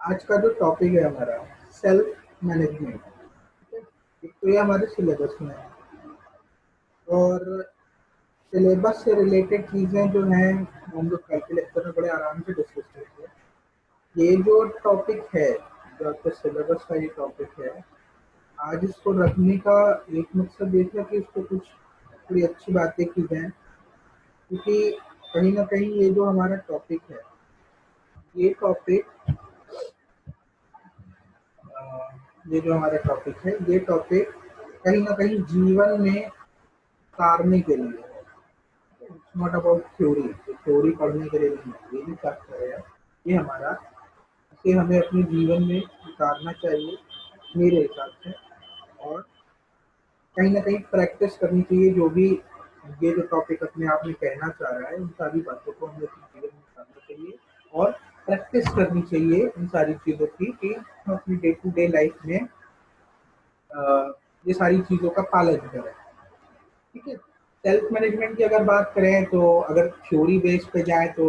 आज का जो टॉपिक है हमारा सेल्फ मैनेजमेंट। ठीक है, एक तो ये हमारे सिलेबस में है और सिलेबस से रिलेटेड चीज़ें जो हैं वो हम लोग कल के लेक्चर में बड़े आराम से डिस्कस करेंगे। ये जो टॉपिक है, जो आपके सिलेबस का ये टॉपिक है, आज इसको रखने का एक मकसद ये था कि इसको कुछ थोड़ी अच्छी बातें की जाएं, क्योंकि कहीं ना कहीं ये जो हमारा टॉपिक है, ये टॉपिक ये जो हमारा टॉपिक है, ये टॉपिक कहीं ना कहीं जीवन में उतारने के लिए है। It's not about theory, theory पढ़ने के लिए नहीं है। ये जो चैप्टर है ये हमारा, इसे हमें अपने जीवन में उतारना चाहिए मेरे हिसाब से, और कहीं ना कहीं प्रैक्टिस करनी चाहिए। जो भी ये जो टॉपिक अपने आप में कहना चाह रहा है, उन सारी बातों को हमें अपने जीवन में उतारना चाहिए और प्रैक्टिस करनी चाहिए इन सारी चीज़ों की, कि हम अपनी डे टू डे लाइफ में ये सारी चीज़ों का पालन करें। ठीक है, सेल्फ मैनेजमेंट की अगर बात करें तो अगर थ्योरी बेस पे जाए तो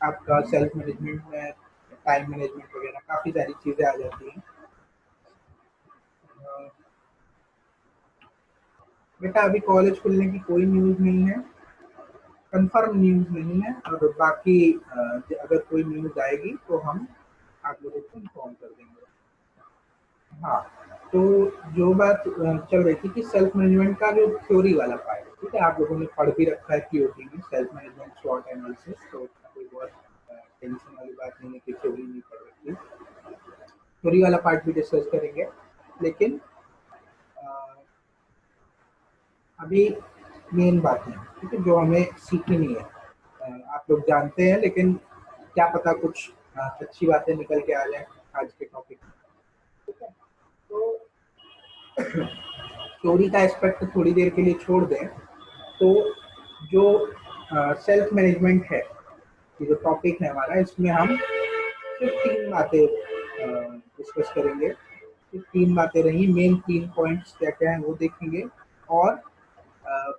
आपका सेल्फ मैनेजमेंट में टाइम मैनेजमेंट वगैरह काफ़ी सारी चीज़ें आ जाती हैं। बेटा अभी कॉलेज खुलने की कोई न्यूज़ नहीं है, कंफर्म न्यूज़ नहीं है, और बाकी अगर कोई न्यूज़ आएगी तो हम आप लोगों को इन्फॉर्म कर देंगे। हाँ, तो जो बात चल रही थी कि सेल्फ मैनेजमेंट का जो थ्योरी वाला पार्ट है, ठीक है, आप लोगों ने पढ़ भी रखा है पीओटी में, सेल्फ मैनेजमेंट स्वॉट एनालिसिस, तो उसका कोई बहुत टेंशन वाली बात नहीं है कि थ्योरी नहीं पढ़ रखी। थ्योरी वाला पार्ट भी डिस्कस करेंगे, लेकिन अभी मेन बात है, ठीक है, जो हमें सीखनी है। आप लोग जानते हैं, लेकिन क्या पता कुछ अच्छी बातें निकल के आ जाए आज के टॉपिक में। ठीक है, तो थ्योरी का एस्पेक्ट थोड़ी देर के लिए छोड़ दें, तो जो सेल्फ मैनेजमेंट है, ये जो टॉपिक है हमारा, इसमें हम सिर्फ 3 बातें डिस्कस करेंगे। सिर्फ 3 बातें रही, मेन 3 पॉइंट्स क्या-क्या हैं वो देखेंगे, और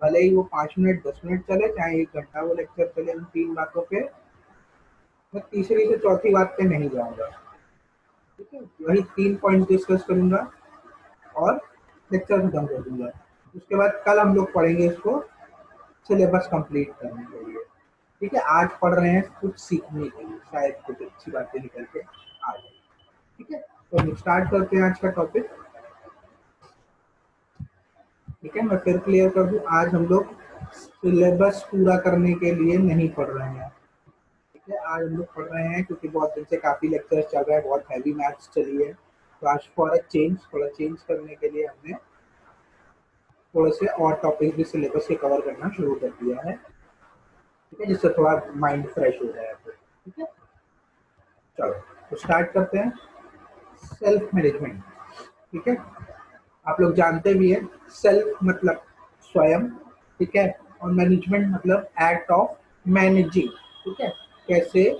भले ही वो 5 मिनट 10 मिनट चले, चाहे 1 घंटा वो लेक्चर चले, इन 3 बातों पे मैं तीसरी से चौथी बात पे नहीं जाऊँगा। ठीक है? वही 3 पॉइंट्स डिस्कस करूँगा और लेक्चर खत्म कर दूँगा। उसके बाद कल हम लोग पढ़ेंगे इसको सिलेबस कंप्लीट करने के लिए। ठीक है, आज पढ़ रहे हैं कुछ सीखने के लिए, शायद कुछ अच्छी बातें निकल के आ जाए। ठीक है, तो हम स्टार्ट करते हैं आज का टॉपिक। ठीक है, मैं फिर क्लियर कर दूं, आज हम लोग सिलेबस पूरा करने के लिए नहीं पढ़ रहे हैं। ठीक है, आज हम लोग पढ़ रहे हैं क्योंकि बहुत दिन से काफ़ी लेक्चर चल रहा है, बहुत हैवी मैथ्स चली है, तो आज फॉर अ चेंज, थोड़ा चेंज करने के लिए हमने थोड़े से और टॉपिक भी सिलेबस के कवर करना शुरू कर दिया है। ठीक है, जिससे थोड़ा माइंड फ्रेश हो जाए। ठीक है, चलो तो स्टार्ट करते हैं। सेल्फ मैनेजमेंट, ठीक है, आप लोग जानते भी हैं, सेल्फ मतलब स्वयं, ठीक है, और मैनेजमेंट मतलब एक्ट ऑफ मैनेजिंग। ठीक है, कैसे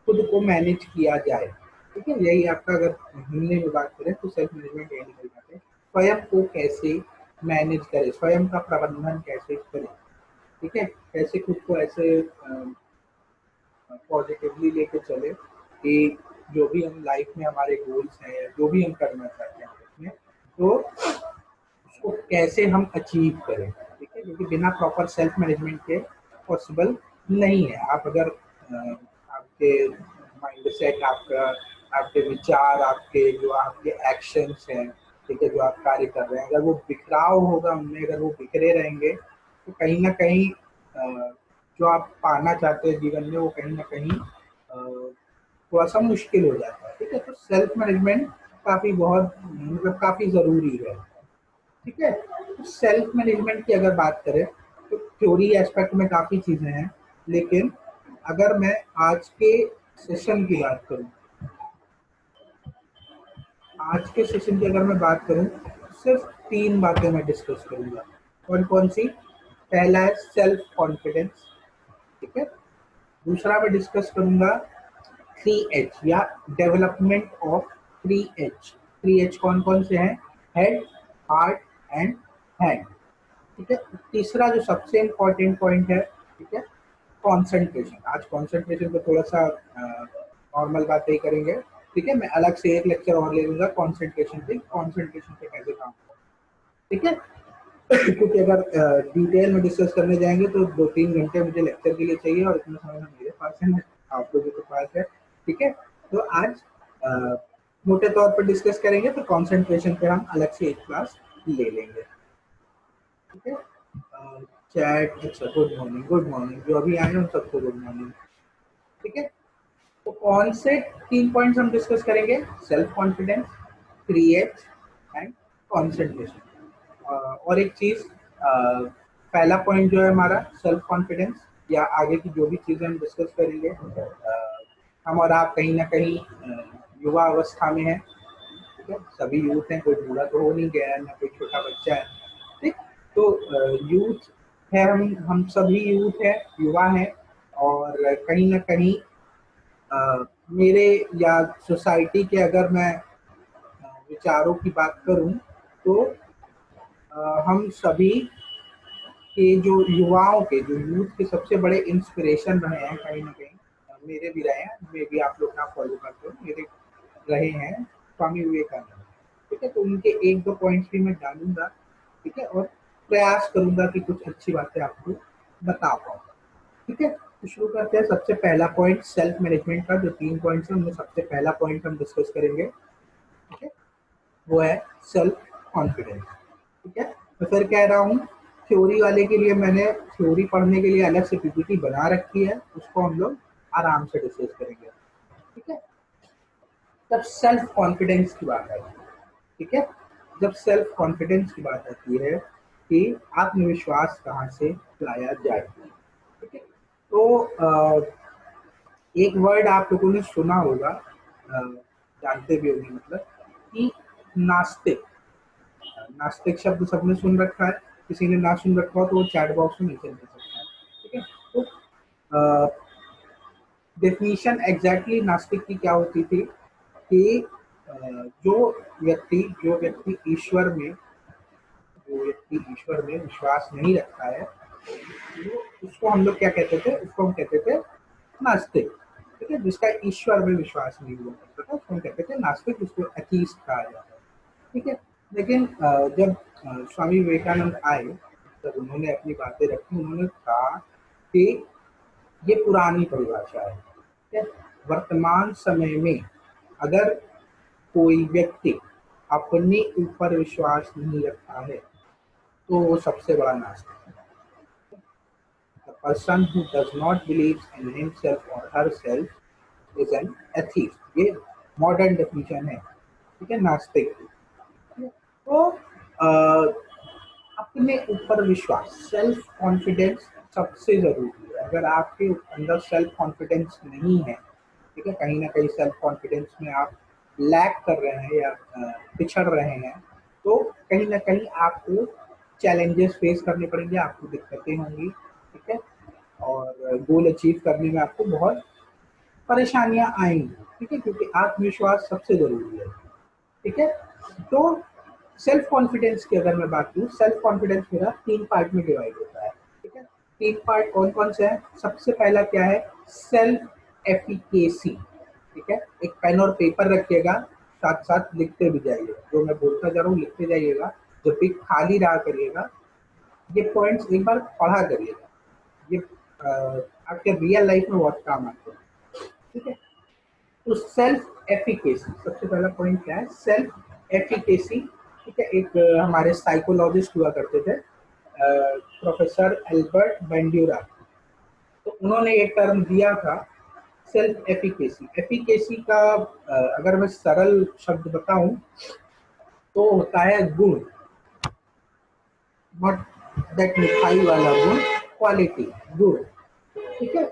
खुद को मैनेज किया जाए। ठीक है, यही आपका अगर हिंदी में बात करें तो सेल्फ मैनेजमेंट यही निकल जाते हैं, स्वयं को कैसे मैनेज करें, स्वयं का प्रबंधन कैसे करें। ठीक है, कैसे खुद को ऐसे पॉजिटिवली लेके चले कि जो भी हम लाइफ में हमारे गोल्स हैं, या जो भी हम करना चाहते हैं उसमें, तो उसको कैसे हम अचीव करें। ठीक है, क्योंकि बिना प्रॉपर सेल्फ मैनेजमेंट के पॉसिबल नहीं है। आप अगर आपके माइंड सेट, आपका, आपके विचार, आपके जो आपके एक्शंस हैं, ठीक है, जो आप कार्य कर रहे हैं, अगर वो बिखराव होगा उनमें, अगर वो बिखरे रहेंगे, तो कहीं ना कहीं जो आप पाना चाहते हैं जीवन में, वो कहीं ना कहीं थोड़ा सा मुश्किल हो जाता है। ठीक है, तो सेल्फ मैनेजमेंट काफ़ी बहुत मतलब काफ़ी ज़रूरी है। ठीक है, तो सेल्फ मैनेजमेंट की अगर बात करें तो थ्योरी एस्पेक्ट में काफ़ी चीज़ें हैं, लेकिन अगर मैं आज के सेशन की बात करूं, आज के सेशन की अगर मैं बात करूं, सिर्फ 3 बातें मैं डिस्कस करूंगा। कौन कौन सी? पहला है सेल्फ कॉन्फिडेंस, ठीक है, दूसरा मैं डिस्कस करूंगा 3H या डेवलपमेंट ऑफ 3H। 3H कौन कौन से हैं? Head, heart and hand. ठीक है, तीसरा जो सबसे इम्पोर्टेंट पॉइंट है, ठीक है, कंसंट्रेशन। आज कंसंट्रेशन पे थोड़ा सा नॉर्मल बातें ही करेंगे, ठीक है, मैं अलग से एक लेक्चर और ले लूंगा कंसंट्रेशन पे कैसे काम होगा, ठीक है। क्योंकि अगर डिटेल में डिस्कस करने जाएंगे तो 2-3 घंटे मुझे लेक्चर के लिए चाहिए और इतना समय मेरे पास है, आप लोगों के पास है, ठीक है। तो आज मोटे तौर पर डिस्कस करेंगे, तो कंसंट्रेशन पे हम अलग से एक क्लास ले लेंगे, ठीक है। चैट, अच्छा, गुड मॉर्निंग जो अभी आए उन सबको गुड मॉर्निंग, ठीक है। तो कौन से 3 पॉइंट्स हम डिस्कस करेंगे? Self confidence, create and concentration. और एक चीज, पहला पॉइंट जो है हमारा सेल्फ कॉन्फिडेंस, या आगे की जो भी चीजें हम डिस्कस करेंगे, हम और आप कहीं ना कहीं युवा अवस्था में हैं, ठीक है, सभी यूथ हैं, कोई बूढ़ा तो हो नहीं गया है, ना कोई छोटा बच्चा है, ठीक। तो यूथ है, हम सभी यूथ है, युवा है, और कहीं ना कहीं मेरे या सोसाइटी के अगर मैं विचारों की बात करूं, तो हम सभी के जो युवाओं के, जो यूथ के सबसे बड़े इंस्पिरेशन रहे हैं कहीं ना कहीं, मेरे भी रहे हैं, मे भी आप लोग ना फॉलो करते हो, मेरे रहे हैं स्वामी विवेकानंद, ठीक है। तो उनके 1-2 पॉइंट्स भी मैं जानूंगा, ठीक है, और प्रयास करूंगा कि कुछ अच्छी बातें आपको बता पाऊँ, ठीक है। तो शुरू करते हैं। सबसे पहला पॉइंट सेल्फ मैनेजमेंट का, जो 3 पॉइंट्स है उनमें सबसे पहला पॉइंट हम डिस्कस करेंगे, ठीक है, वो है सेल्फ कॉन्फिडेंस, ठीक है। तो फिर कह रहा हूँ, थ्योरी वाले के लिए मैंने थ्योरी पढ़ने के लिए अलग से पीपीटी बना रखी है, उसको हम लोग आराम से डिस्कस करेंगे, ठीक है। जब सेल्फ कॉन्फिडेंस की बात आती है, ठीक है, जब सेल्फ कॉन्फिडेंस की बात आती है कि आत्मविश्वास कहाँ से लाया जाए, ठीक है। तो एक वर्ड आप लोगों ने सुना होगा, जानते भी होंगे, मतलब कि नास्तिक। नास्तिक शब्द सबने सुन रखा है, किसी ने ना सुन रखा हो तो वो चैट बॉक्स में नीचे दे सकता है, ठीक है। तो डेफिनेशन एग्जैक्टली नास्तिक की क्या होती थी कि जो व्यक्ति ईश्वर में विश्वास नहीं रखता है, तो उसको हम लोग क्या कहते थे? उसको हम कहते थे नास्तिक, ठीक है। जिसका ईश्वर में विश्वास नहीं हुआ करता था उसको हम कहते थे नास्तिक, उसको एथीस्ट कहा जाता है, ठीक है। लेकिन जब स्वामी विवेकानंद आए, जब उन्होंने अपनी बातें रखी, उन्होंने कहा कि ये पुरानी परिभाषा है, ठीक है। वर्तमान समय में अगर कोई व्यक्ति अपने ऊपर विश्वास नहीं रखता है तो वो सबसे बड़ा नास्तिक है। The person who does not believe in himself or herself is an atheist. ये मॉडर्न डेफिनेशन है, ठीक है, नास्तिक की। तो अपने ऊपर विश्वास, सेल्फ कॉन्फिडेंस सबसे जरूरी है। अगर आपके अंदर सेल्फ कॉन्फिडेंस नहीं है, ठीक है, कहीं ना कहीं सेल्फ कॉन्फिडेंस में आप लैक कर रहे हैं या पिछड़ रहे हैं, तो कहीं ना कहीं आपको चैलेंजेस फेस करने पड़ेंगे, आपको दिक्कतें होंगी, ठीक है, और गोल अचीव करने में आपको बहुत परेशानियां आएंगी, ठीक है, क्योंकि आत्मविश्वास सबसे जरूरी है, ठीक है। तो सेल्फ कॉन्फिडेंस की अगर मैं बात करूँ, सेल्फ कॉन्फिडेंस मेरा 3 पार्ट में डिवाइड होता है, ठीक है। 3 पार्ट कौन कौन से हैं? सबसे पहला क्या है? सेल्फ एफिकेसी, ठीक है। एक पेन और पेपर रखिएगा, साथ साथ लिखते भी जाइएगा, जो मैं बोलता जा रहा हूँ लिखते जाइएगा, जब भी खाली रहा करिएगा, ये पॉइंट्स एक बार पढ़ा करिएगा, ये आपके रियल लाइफ में बहुत काम आते हैं, ठीक है। तो सेल्फ एफिकेसी, सबसे पहला पॉइंट क्या है? सेल्फ एफिकेसी, ठीक है। एक हमारे साइकोलॉजिस्ट हुआ करते थे, प्रोफेसर एल्बर्ट बेंड्यूरा, तो उन्होंने एक टर्म दिया था सेल्फ एफिकेसी। एफिकेसी का अगर मैं सरल शब्द बताऊं तो होता है गुण, नॉट दैट मिठाई वाला गुण, क्वालिटी, गुण, ठीक है।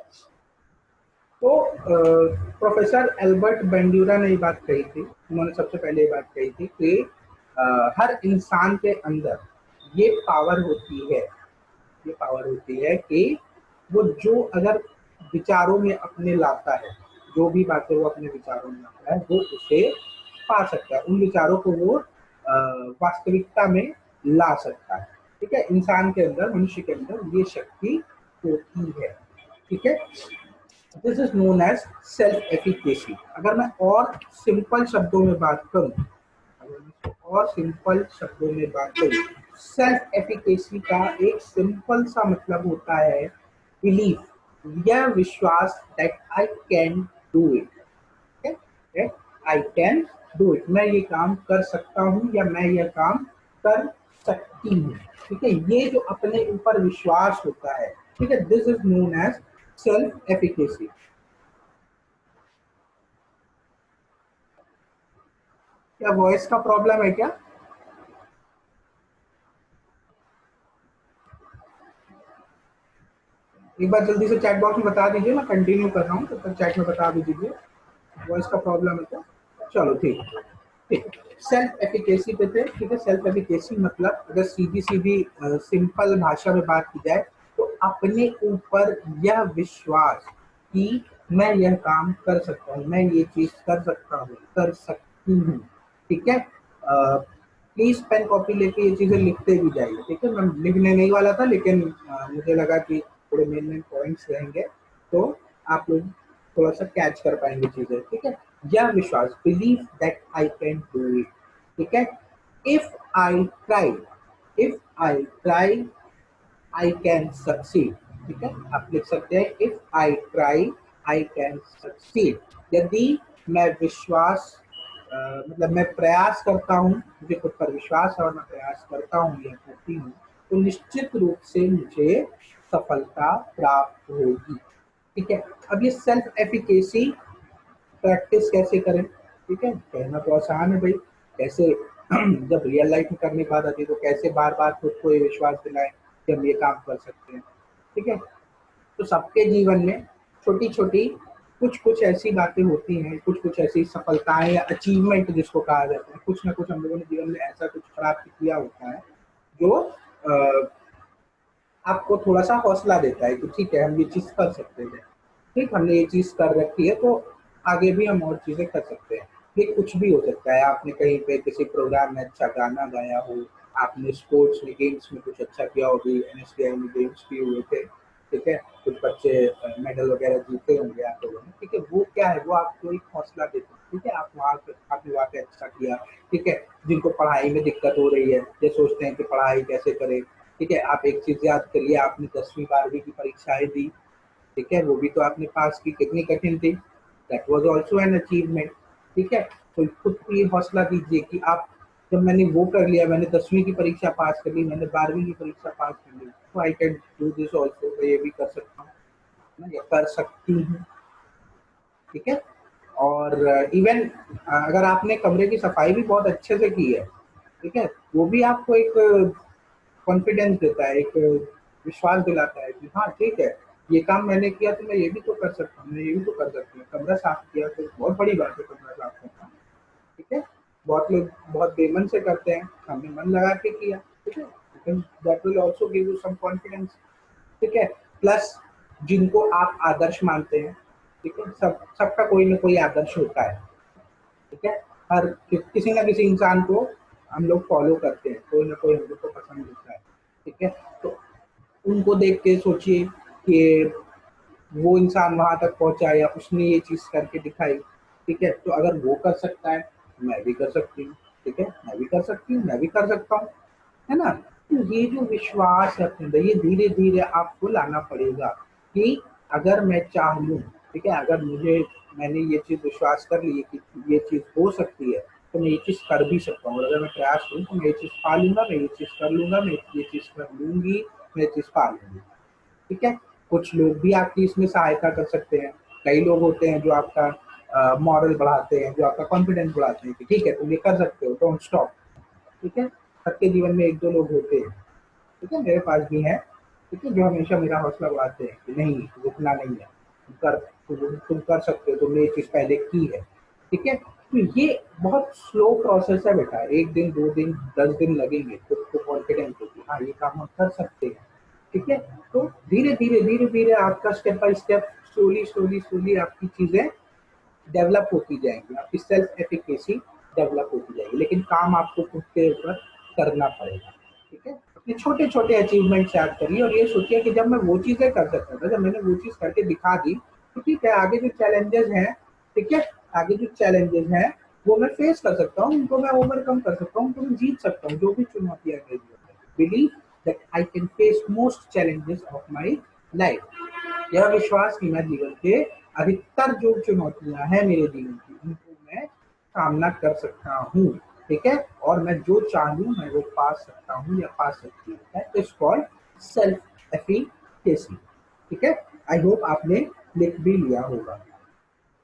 तो प्रोफेसर एल्बर्ट बेंड्यूरा ने ये बात कही थी, उन्होंने सबसे पहले ये बात कही थी कि हर इंसान के अंदर ये पावर होती है, ये पावर होती है कि वो जो अगर विचारों में अपने लाता है, जो भी बातें वो अपने विचारों में लाता है, वो उसे पा सकता है, उन विचारों को वो वास्तविकता में ला सकता है, ठीक है। इंसान के अंदर, मनुष्य के अंदर ये शक्ति होती है, ठीक है। This is known as self efficacy. अगर मैं और सिंपल शब्दों में बात करूं, और सिंपल शब्दों में बात करूं, सेल्फ एफिकेसी का एक सिंपल सा मतलब होता है बिलीफ, यह विश्वास that I can do it, that I can do it, मैं ये काम कर सकता हूँ या मैं यह काम कर सकती हूँ। ठीक है, ये जो अपने ऊपर विश्वास होता है, ठीक है, this is known as self efficacy. क्या वॉइस का प्रॉब्लम है क्या? एक बार जल्दी से चैट बॉक्स में बता दीजिए, मैं कंटिन्यू कर रहा हूँ, तब तक चैट में बता दीजिए वॉइस का प्रॉब्लम है क्या। चलो ठीक है, ठीक। सेल्फ एफिकेसी पे थे, ठीक है। सेल्फ एफिकेसी मतलब अगर सीधी सीधी सिंपल भाषा में बात की जाए तो अपने ऊपर यह विश्वास कि मैं यह काम कर सकता हूँ, मैं ये चीज कर सकता हूँ, कर सकती हूँ। ठीक है, प्लीज पेन कॉपी लेके ये चीजें लिखते भी जाइए। ठीक है, मैं लिखने नहीं वाला था, लेकिन मुझे लगा कि थोड़े मेन मेन पॉइंट्स रहेंगे तो आप लोग थोड़ा सा कैच कर पाएंगे चीजें। ठीक है, यह विश्वास, believe that I can do it. ठीक है, if I try, if I try I can succeed. ठीक है, आप लिख सकते हैं if I try I can succeed. यदि मैं विश्वास मतलब मैं प्रयास करता हूँ, मुझे खुद पर विश्वास है और मैं प्रयास करता हूँ या करती हूँ, तो निश्चित रूप से मुझे सफलता प्राप्त होगी। ठीक है, अब ये सेल्फ एफिकेसी प्रैक्टिस कैसे करें? ठीक है, कहना तो आसान है भाई, कैसे जब रियल लाइफ में करने की बात आती है तो कैसे बार बार खुद को ये विश्वास दिलाएं कि हम ये काम कर सकते हैं। ठीक है, तो सबके जीवन में छोटी छोटी कुछ कुछ ऐसी बातें होती हैं, कुछ कुछ ऐसी सफलताएं या अचीवमेंट जिसको कहा जाता है, कुछ ना कुछ हम लोगों ने जीवन में ऐसा कुछ प्राप्त किया होता है जो आपको थोड़ा सा हौसला देता है कि ठीक है हम ये चीज कर सकते हैं। ठीक, हमने ये चीज कर रखी है तो आगे भी हम और चीजें कर सकते हैं। ये कुछ भी हो सकता है, आपने कहीं पे किसी प्रोग्राम में अच्छा गाना गाया हो, आपने स्पोर्ट्स में गेम्स में कुछ अच्छा किया हो, भी एनएसडीआई में गेम्स भी हुए थे। ठीक है, कुछ बच्चे मेडल वगैरह जीते होंगे आप लोगों ने। ठीक है, वो क्या है, वो आपको एक हौसला देते हैं। ठीक है, आप वहाँ आपने वहाँ पे अच्छा किया। ठीक है, जिनको पढ़ाई में दिक्कत हो रही है, ये सोचते हैं कि पढ़ाई कैसे करें। ठीक है, आप एक चीज याद करिए, आपने 10वीं 12वीं की परीक्षाएं दी। ठीक है, वो भी तो आपने पास की, कितनी कठिन थी, that was also an achievement. ठीक है, तो खुद को ये हौसला दीजिए कि आप, जब मैंने वो कर लिया, मैंने 10वीं की परीक्षा पास कर ली, मैंने 12वीं की परीक्षा पास कर ली, तो I can do this also, मैं ये भी कर सकता हूँ, मैं ये कर सकती हूँ। ठीक है, और इवन अगर आपने कमरे की सफाई भी बहुत अच्छे से की है, ठीक है, वो भी आपको एक कॉन्फिडेंस देता है, एक विश्वास दिलाता है कि हाँ ठीक है, ये काम मैंने किया तो मैं ये भी तो कर सकता हूँ, मैं ये भी तो कर सकती हूँ। कमरा साफ किया तो बहुत बड़ी बात है, कमरा साफ करना। ठीक है, बहुत लोग बहुत बेमन से करते हैं, हमने मन लगा के किया। ठीक है, that will also give you some confidence. ठीक है, प्लस जिनको आप आदर्श मानते हैं, ठीक है, सबका कोई ना कोई आदर्श होता है। ठीक है, हर किसी ना किसी इंसान को हम लोग फॉलो करते हैं, कोई ना कोई हम लोग को पसंद होता है। ठीक है, तो उनको देख के सोचिए कि वो इंसान वहां तक पहुंचा या उसने ये चीज करके दिखाई। ठीक है, तो अगर वो कर सकता है मैं भी कर सकती हूँ। ठीक है, मैं भी कर सकती हूँ, मैं भी कर सकता हूँ, है ना। तो ये जो विश्वास है अपने अंदर, ये धीरे धीरे आपको लाना पड़ेगा कि अगर मैं चाह लूँ, ठीक है, अगर मुझे, मैंने ये चीज विश्वास कर ली कि ये चीज हो सकती है, तो मैं ये चीज कर भी सकता हूँ। और अगर मैं प्रयास करूँ तो मैं ये चीज पा लूंगा, मैं ये चीज कर लूंगा, मैं ये चीज कर लूंगी, मैं ये चीज पा लूंगी। ठीक है, कुछ लोग भी आपकी इसमें सहायता कर सकते हैं। कई लोग होते हैं जो आपका मॉरल बढ़ाते हैं, जो आपका कॉन्फिडेंस बढ़ाते हैं कि ठीक है तुम ये कर सकते हो, डोंट स्टॉप। ठीक है, सबके जीवन में एक दो लोग होते हैं। ठीक है, मेरे पास भी है। ठीक है, जो हमेशा मेरा हौसला बढ़ाते हैं कि नहीं, रुकना नहीं है, तुम कर सकते हो, तुमने ये चीज पहले की है। ठीक है, तो ये बहुत स्लो प्रोसेस है बेटा, 1 दिन 2 दिन 10 दिन लगेंगे खुद को कॉन्फिडेंस हो कि हाँ ये काम हम कर सकते हैं। ठीक है, तो धीरे धीरे आपका step by step, slowly slowly slowly आपकी चीजें डेवलप होती जाएंगी, आपकी सेल्फ एफिकेसी डेवलप होती जाएगी, लेकिन काम आपको खुद के ऊपर करना पड़ेगा। ठीक है, अपने छोटे छोटे अचीवमेंट याद करिए और ये सोचिए कि जब मैं वो चीजें कर सकता था, जब मैंने वो चीज करके दिखा दी, तो ठीक है, आगे जो चैलेंजेस हैं, ठीक है, आगे जो चैलेंजेस हैं वो मैं फेस कर सकता हूँ, उनको मैं ओवरकम कर सकता हूँ, उनको मैं जीत सकता हूँ, जो भी चुनौतियां मेरे जीवन में। Believe that I can face most challenges of my life. यह विश्वास कि मैं जीवन के अधिकतर जो चुनौतियां हैं मेरे जीवन की, उनको मैं सामना कर सकता हूँ, ठीक है, और मैं जो चाहूँ मैं वो पा सकता हूँ या पा सकती हूँ। That is called self efficacy, ठीक है। आई होप आपने लिख भी लिया होगा,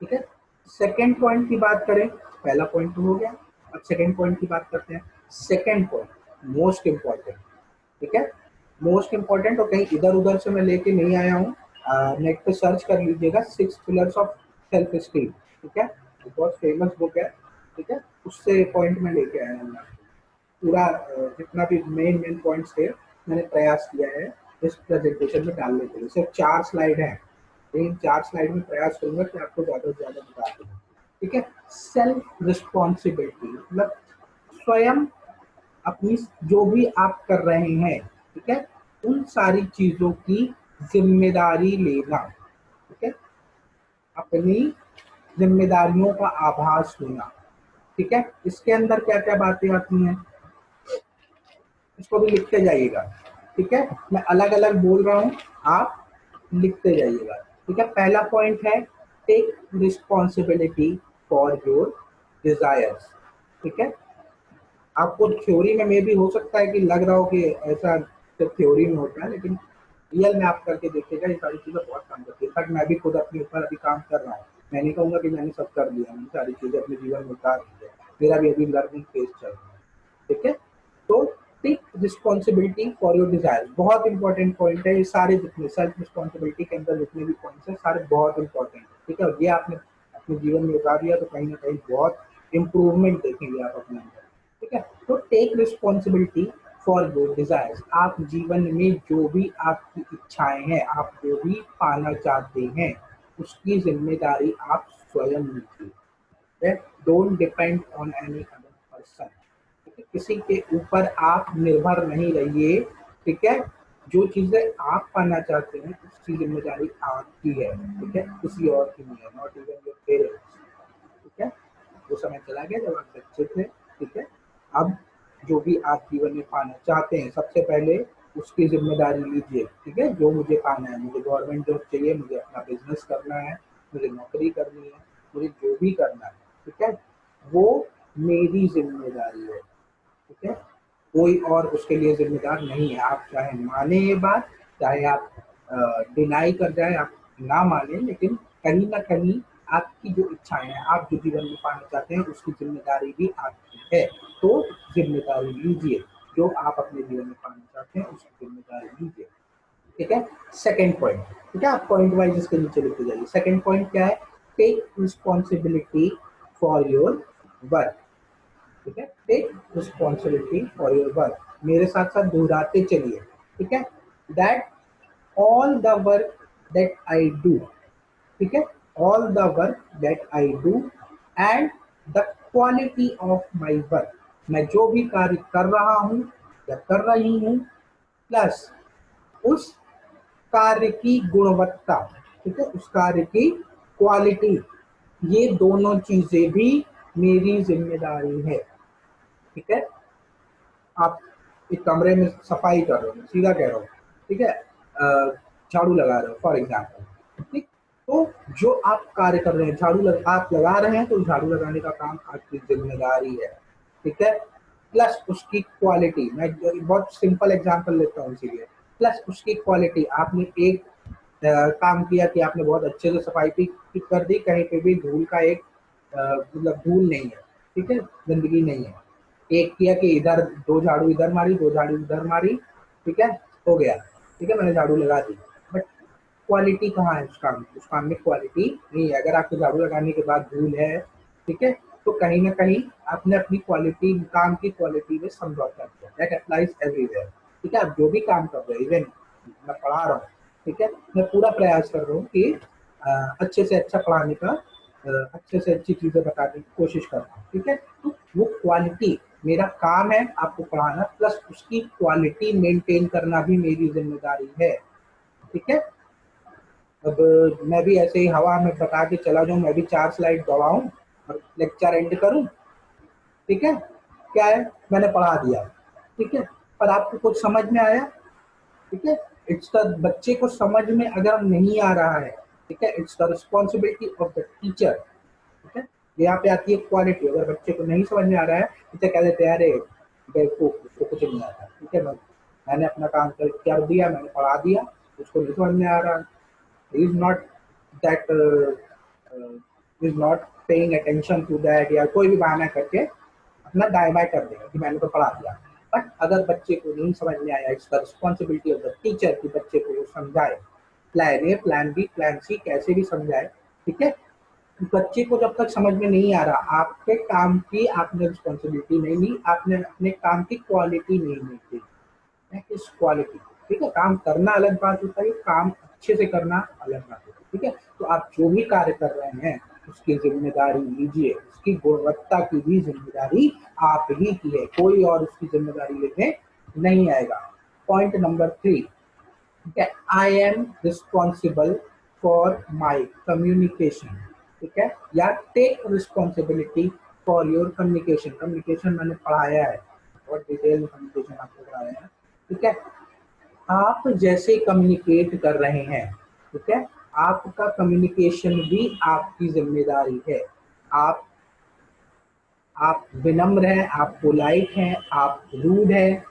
ठीक है। सेकेंड पॉइंट की बात करें, पहला पॉइंट तो हो गया, अब सेकेंड पॉइंट की बात करते हैं। सेकेंड पॉइंट मोस्ट इंपॉर्टेंट, ठीक है, मोस्ट इंपॉर्टेंट, और कहीं इधर उधर से मैं लेके नहीं आया हूँ। नेट पे सर्च कर लीजिएगा, 6 पिलर्स ऑफ सेल्फ स्टीम, ठीक है, बहुत फेमस बुक है, ठीक है, उससे पॉइंट में लेके आया हूँ। पूरा जितना भी मेन मेन पॉइंट्स थे मैंने प्रयास किया है इस प्रेजेंटेशन में डालने के लिए। सिर्फ 4 स्लाइड है, इन 4 स्लाइड में प्रयास करूंगा कि आपको ज्यादा से ज्यादा बता दूँ, ठीक है। सेल्फ रिस्पॉन्सिबिलिटी मतलब स्वयं अपनी जो भी आप कर रहे हैं, ठीक है, उन सारी चीजों की जिम्मेदारी लेना, ठीक है, अपनी जिम्मेदारियों का आभास होना, ठीक है। इसके अंदर क्या क्या बातें आती हैं इसको भी लिखते जाइएगा, ठीक है, मैं अलग अलग बोल रहा हूँ, आप लिखते जाइएगा, ठीक है। पहला पॉइंट है take responsibility for your desires, ठीक है। आपको थ्योरी में मे भी हो सकता है कि लग रहा हो कि ऐसा सिर्फ थ्योरी में होता है, लेकिन रियल में आप करके देखिएगा, ये सारी चीजें बहुत काम करती है। इनफैक्ट मैं भी खुद अपने ऊपर अभी काम कर रहा हूँ, मैं नहीं कहूँगा कि मैंने सब कर लिया, मैंने सारी चीजें अपने जीवन में उतार दी है, मेरा भी अभी लर्निंग फेज चल रहा है, ठीक है। तो take responsibility for your desire बहुत इंपॉर्टेंट पॉइंट है। ये सारे जितने सेल्फ रिस्पॉन्सिबिलिटी के अंदर जितने भी पॉइंट्स हैं सारे बहुत इंपॉर्टेंट है, ठीक है, और ये आपने अपने जीवन में उतार दिया तो कहीं ना कहीं बहुत इंप्रूवमेंट देखेंगे आप अपने अंदर, ठीक है। तो take responsibility for your desires, आप जीवन में जो भी आपकी इच्छाएं हैं, आप जो भी पाना चाहते हैं, उसकी जिम्मेदारी आप स्वयं लीजिए। Don't depend on any other person, किसी के ऊपर आप निर्भर नहीं रहिए, ठीक है। जो चीजें आप पाना चाहते हैं उसकी जिम्मेदारी आपकी है, ठीक है, किसी और की नहीं है, नॉट इवन योर पेरेंट्स, ठीक है। वो समय चला गया जब आप बच्चे थे, ठीक है। अब जो भी आप जीवन में पाना चाहते हैं सबसे पहले उसकी जिम्मेदारी लीजिए, ठीक है। जो मुझे पाना है, मुझे गवर्नमेंट जॉब चाहिए, मुझे अपना बिजनेस करना है, मुझे नौकरी करनी है, मुझे जो भी करना है, ठीक है, वो मेरी जिम्मेदारी है, ठीक है। कोई और उसके लिए जिम्मेदार नहीं है। आप चाहे माने ये बात, चाहे आप डिनाई कर जाए, आप ना माने, लेकिन कहीं ना कहीं आपकी जो इच्छाएं हैं, आप जो जीवन में पाना चाहते हैं, उसकी जिम्मेदारी भी आपकी है। तो जिम्मेदारी लीजिए, जो आप अपने जीवन में पाना चाहते हैं उसकी जिम्मेदारी लीजिए, ठीक है। सेकेंड पॉइंट, ठीक है, आप पॉइंट वाइज इसके नीचे लिखते जाइए। सेकेंड पॉइंट क्या है? Take responsibility for your work, ठीक है, take responsibility for your work, मेरे साथ साथ दोहराते चलिए, ठीक है। That all the work that I do, ठीक है, all the work that I do and the quality of my work, मैं जो भी कार्य कर रहा हूँ या कर रही हूँ, प्लस उस कार्य की गुणवत्ता, ठीक है, उस कार्य की क्वालिटी, ये दोनों चीजें भी मेरी जिम्मेदारी है, ठीक है। आप एक कमरे में सफाई कर रहे हो, सीधा कह रहा हूँ, ठीक है, झाड़ू लगा रहे हो फॉर एग्जाम्पल, ठीक। तो जो आप कार्य कर रहे हैं, आप लगा रहे हैं, तो झाड़ू लगाने का काम आपकी जिम्मेदारी है, ठीक है। प्लस उसकी क्वालिटी, मैं बहुत सिंपल एग्जाम्पल लेता हूँ इसीलिए, प्लस उसकी क्वालिटी, आपने एक काम किया कि आपने बहुत अच्छे से सफाई की कर दी, कहीं पे भी धूल का एक मतलब धूल नहीं है, ठीक है, गंदगी नहीं है। एक किया कि इधर 2 झाड़ू इधर मारी, 2 झाड़ू इधर मारी, ठीक है, हो गया, ठीक है, मैंने झाड़ू लगा दी। बट क्वालिटी कहाँ है उस काम में क्वालिटी नहीं है। अगर आपको झाड़ू लगाने के बाद धूल है, ठीक है, तो कहीं ना कहीं आपने अपनी क्वालिटी, काम की क्वालिटी में समझौता किया। दैट अप्लाइज एवरीवेयर, ठीक है। आप जो भी काम कर रहे हैं, इवन मैं पढ़ा रहा हूँ, ठीक है, मैं पूरा प्रयास कर रहा हूँ कि अच्छे से अच्छा पढ़ाने का, अच्छे से अच्छी चीजें बताने की कोशिश कर रहा हूँ, ठीक है। तो वो क्वालिटी, मेरा काम है आपको पढ़ाना, प्लस उसकी क्वालिटी मेंटेन करना भी मेरी जिम्मेदारी है, ठीक है। अब मैं भी ऐसे ही हवा में बता के चला जाऊं, मैं भी 4 स्लाइड दौड़ाऊं और लेक्चर एंड करूं, ठीक है, क्या है, मैंने पढ़ा दिया, ठीक है, पर आपको कुछ समझ में आया, ठीक है, इट्स द बच्चे को समझ में अगर नहीं आ रहा है, ठीक है, it's the responsibility of the teacher, ठीक है। यहाँ पे आती है क्वालिटी, अगर बच्चे को नहीं समझ में आ रहा है, टीचर कह देते हैं अरे बेवकूफ, उसको कुछ नहीं आता, ठीक है, मैंने अपना काम कर दिया, मैंने पढ़ा दिया, उसको नहीं समझ में आ रहा, is not that, is not paying attention to that, या कोई भी बहाना करके अपना दाएं बाएं कर देगा कि मैंने तो पढ़ा दिया। बट अगर बच्चे को नहीं समझ में आया, it's the responsibility of the teacher कि बच्चे को वो समझाए, plan A plan B plan C कैसे भी समझाए, ठीक है। बच्चे को जब तक समझ में नहीं आ रहा, आपके काम की आपने रिस्पॉन्सिबिलिटी नहीं ली, आपने अपने काम की क्वालिटी नहीं ली, किस क्वालिटी, ठीक है। काम करना अलग बात होता है, काम अच्छे से करना अलग बात होता है, ठीक है। तो आप जो भी कार्य कर रहे हैं उसकी जिम्मेदारी लीजिए, उसकी गुणवत्ता की भी जिम्मेदारी आप ही की है, कोई और उसकी जिम्मेदारी लेने नहीं आएगा। पॉइंट नंबर 3, ठीक है, I am responsible for my communication, ठीक है, या take responsibility for your communication. Communication मैंने पढ़ाया है, और डिटेल में कम्युनिकेशन आपको पढ़ाया है, ठीक है। आप जैसे कम्युनिकेट कर रहे हैं, ठीक है, आपका कम्युनिकेशन भी आपकी जिम्मेदारी है। आप आप विनम्र हैं, आप पोलाइट हैं, आप रूड हैं,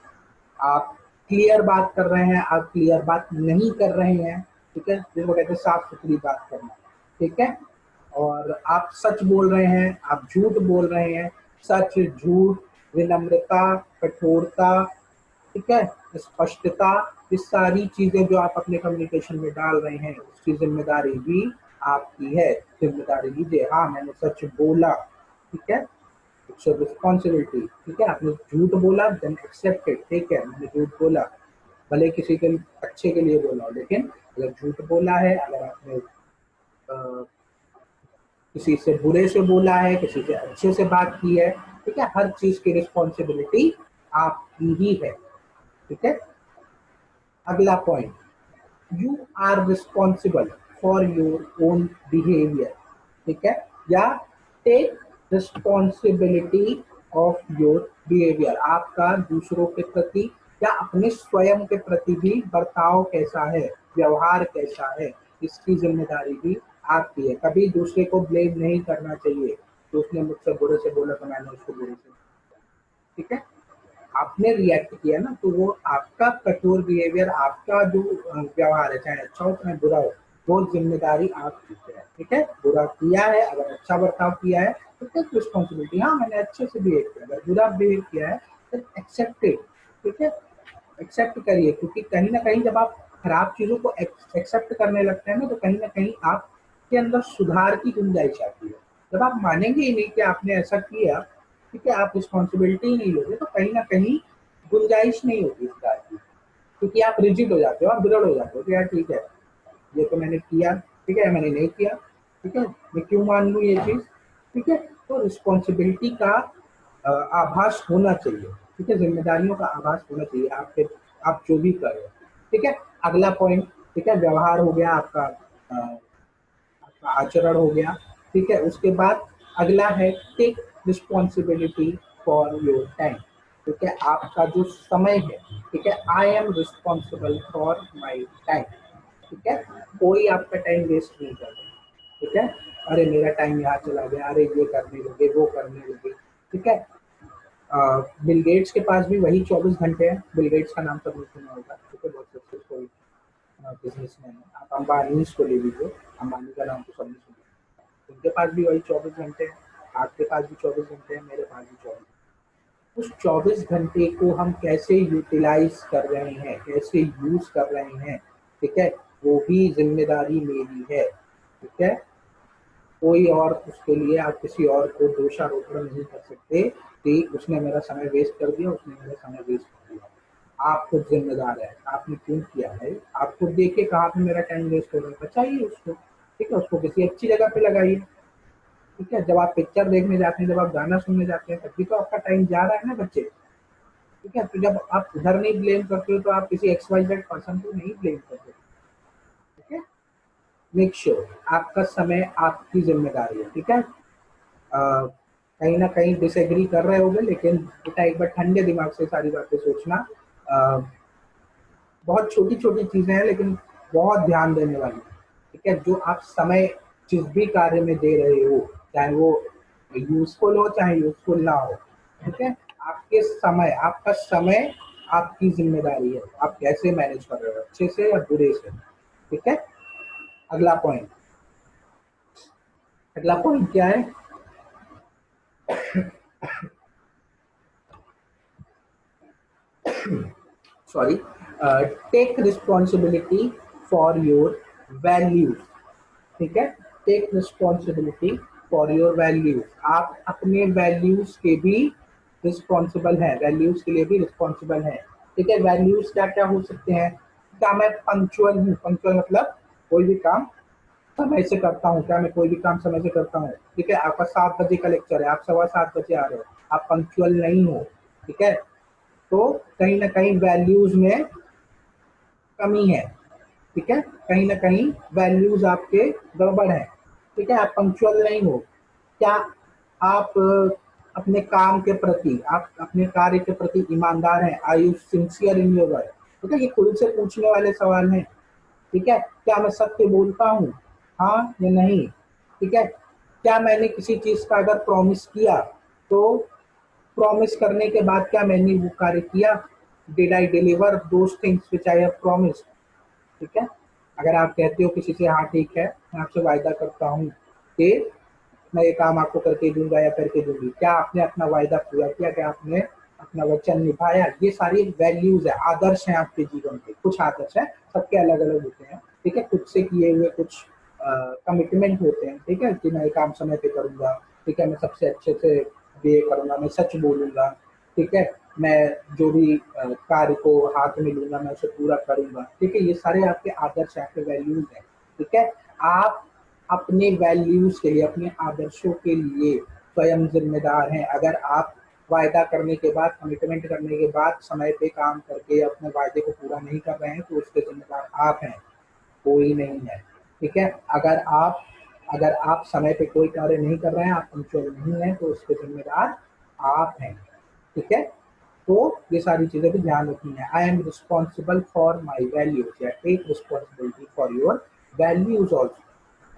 आप क्लियर बात कर रहे हैं, आप क्लियर बात नहीं कर रहे हैं, ठीक है, जिसको कहते हैं साफ सुथरी बात करना, ठीक है। और आप सच बोल रहे हैं, आप झूठ बोल रहे हैं, सच झूठ, विनम्रता, कठोरता, ठीक है, स्पष्टता, ये सारी चीजें जो आप अपने कम्युनिकेशन में डाल रहे हैं उसकी जिम्मेदारी भी आपकी है। जिम्मेदारी लीजिए, हाँ मैंने सच बोला, ठीक है, इट्स रिस्पॉन्सिबिलिटी, ठीक है। आपने झूठ बोला, देन एक्सेप्ट इट, ठीक है, मैंने झूठ बोला, भले किसी के अच्छे के लिए बोला हो, लेकिन अगर झूठ बोला है, अगर आपने किसी से बुरे से बोला है, किसी से अच्छे से बात की है, ठीक है, हर चीज की रिस्पॉन्सिबिलिटी आपकी ही है, ठीक है। अगला point, you are responsible for your own behaviour, ठीक है, या take responsibility of your behaviour. आपका दूसरों के प्रति या अपने स्वयं के प्रति भी बर्ताव कैसा है, व्यवहार कैसा है, इसकी जिम्मेदारी भी आपकी है। कभी दूसरे को ब्लेम नहीं करना चाहिए कि उसने मुझसे बुरे से बोला तो मैंने उसको बुरे से, ठीक है, आपने रिएक्ट किया ना, तो वो आपका कठोर बिहेवियर, आपका जो व्यवहार है, चाहे अच्छा हो चाहे बुरा हो, वो जिम्मेदारी आपकी है, ठीक है। बुरा किया है, अगर अच्छा बर्ताव किया है तो टेक रिस्पॉन्सिबिलिटी, हाँ मैंने अच्छे से बिहेव किया, अगर बुरा बिहेव किया है तो एक्सेप्ट इट, ठीक है, एक्सेप्ट करिए, क्योंकि कहीं ना कहीं जब आप खराब चीजों को एक्सेप्ट करने लगते हैं ना, तो कहीं ना कहीं आपके अंदर सुधार की गुंजाइश आती है। जब आप मानेंगे ही नहीं कि आपने ऐसा किया, ठीक है, आप रिस्पॉन्सिबिलिटी नहीं लोगे, तो कहीं ना कहीं गुंजाइश नहीं होती सुधार की, क्योंकि आप रिजिड हो जाते हो, आप दृढ़ हो जाते हो कि यार ठीक है, ये तो मैंने किया, ठीक है, मैंने नहीं किया, ठीक है, मैं क्यों मान लूँ ये चीज, ठीक है। तो रिस्पॉन्सिबिलिटी का आभास होना चाहिए, ठीक है, जिम्मेदारियों का आभास होना चाहिए आपके, आप जो भी कर रहे हो, ठीक है। अगला पॉइंट, ठीक है, व्यवहार हो गया आपका, आपका आचरण हो गया, ठीक है। उसके बाद अगला है take responsibility for your time, ठीक है, आपका जो समय है, ठीक है, I am responsible for my time, ठीक है, कोई आपका टाइम वेस्ट नहीं कर रहा, ठीक है, अरे मेरा टाइम यहाँ चला गया, अरे ये करने लगे, वो करने लगे, ठीक है। बिल गेट्स के पास भी वही 24 घंटे हैं, बिल गेट्स का नाम सबने सुना होगा, ठीक है, बहुत सक्सेसफुल बिजनेसमैन है। आप अंबानी को ले लीजिए, अंबानी का नाम तो सबने सुना, उनके पास भी वही 24 घंटे हैं, आपके पास भी 24 घंटे हैं, मेरे पास भी 24। उस 24 घंटे को हम कैसे यूटिलाइज कर रहे हैं, कैसे यूज कर रहे हैं, ठीक है, वो भी जिम्मेदारी मेरी है, ठीक है। कोई और उसके लिए आप किसी और को दोषारोपण नहीं कर सकते कि उसने मेरा समय वेस्ट कर दिया, उसने मेरा समय वेस्ट कर दिया। आप खुद जिम्मेदार है, आपने क्यों किया है, आप खुद देखिए कहाँ पे मेरा टाइम वेस्ट हो रहा है, बचाइए उसको, ठीक है, उसको किसी अच्छी जगह पे लगाइए, ठीक है। जब आप पिक्चर देखने जाते हैं, जब आप गाना सुनने जाते हैं, तभी तो आपका टाइम जा रहा है ना बच्चे, ठीक है। तो जब आप उधर नहीं ब्लेम करते हो तो आप किसी XYZ पर्सन को नहीं ब्लेम करते, ठीक है। मेक श्योर आपका समय आपकी जिम्मेदारी है, ठीक है। कहीं ना कहीं डिसएग्री कर रहे होगे, लेकिन बेटा एक बार ठंडे दिमाग से सारी बातें सोचना। अ, बहुत छोटी छोटी चीजें हैं लेकिन बहुत ध्यान देने वाली, ठीक है। जो आप समय जिस भी कार्य में दे रहे हो, चाहे वो यूजफुल हो चाहे यूजफुल ना हो, ठीक है। आपके समय, आपका समय आपकी जिम्मेदारी है, आप कैसे मैनेज कर रहे हो, अच्छे से या बुरे से, ठीक है। अगला पॉइंट, अगला पॉइंट क्या है? Sorry, take responsibility for your values, ठीक है। Take responsibility for your values, आप अपने वैल्यूज के भी रिस्पॉन्सिबल हैं, वैल्यूज के लिए भी रिस्पॉन्सिबल हैं, ठीक है। वैल्यूज क्या क्या हो सकते हैं? क्या मैं पंक्चुअल हूँ? पंक्चुअल मतलब कोई भी काम समय से करता हूँ, क्या मैं कोई भी काम समय से करता हूँ, ठीक है। आपका 7 बजे का लेक्चर है, आप 7:15 बजे आ रहे हो, आप पंक्चुअल नहीं हो, ठीक है। तो कहीं ना कहीं वैल्यूज में कमी है, ठीक है। कहीं ना कहीं वैल्यूज आपके गड़बड़ है, ठीक है। आप पंक्चुअल नहीं हो। क्या आप अपने काम के प्रति, आप अपने कार्य के प्रति ईमानदार हैं? Are you sincere in your work? ठीक है, ये खुद से पूछने वाले सवाल हैं, ठीक है। क्या मैं सत्य बोलता हूँ, हाँ या नहीं, ठीक है। क्या मैंने किसी चीज का अगर प्रॉमिस किया, तो प्रॉमिस करने के बाद क्या मैंने वो कार्य किया? Did I deliver those things which I have promised, ठीक है। अगर आप कहते हो किसी से, हाँ ठीक है मैं आपसे वायदा करता हूँ कि मैं ये काम आपको करके दूंगा या करके दूंगी, क्या आपने अपना वायदा पूरा किया? क्या आपने अपना वचन निभाया? ये सारी वैल्यूज है, आदर्श हैं आपके जीवन के। कुछ आदर्श है, सबके अलग अलग होते हैं, ठीक है। खुद से किए हुए कुछ कमिटमेंट होते हैं, ठीक है, कि मैं ये काम समय पे करूंगा, ठीक है, मैं सबसे अच्छे से ये करूंगा, मैं सच बोलूंगा, ठीक है, मैं जो भी कार्य को हाथ में लूंगा मैं उसे पूरा करूंगा, ठीक है। ये सारे आपके आदर्श, आपके वैल्यूज हैं, ठीक है। आप अपने वैल्यूज के लिए, अपने आदर्शों के लिए स्वयं जिम्मेदार हैं। अगर आप वायदा करने के बाद, कमिटमेंट करने के बाद समय पे काम करके अपने वायदे को पूरा नहीं कर रहे हैं, तो उसके जिम्मेदार आप हैं, कोई नहीं है, ठीक है। अगर आप समय पे कोई कार्य नहीं कर रहे हैं, आप पंक्चुअल नहीं है, तो उसके जिम्मेदार आप हैं, ठीक है। तो ये सारी चीजें भी ध्यान रखनी है। I am responsible for my values, या take responsibility for your values also,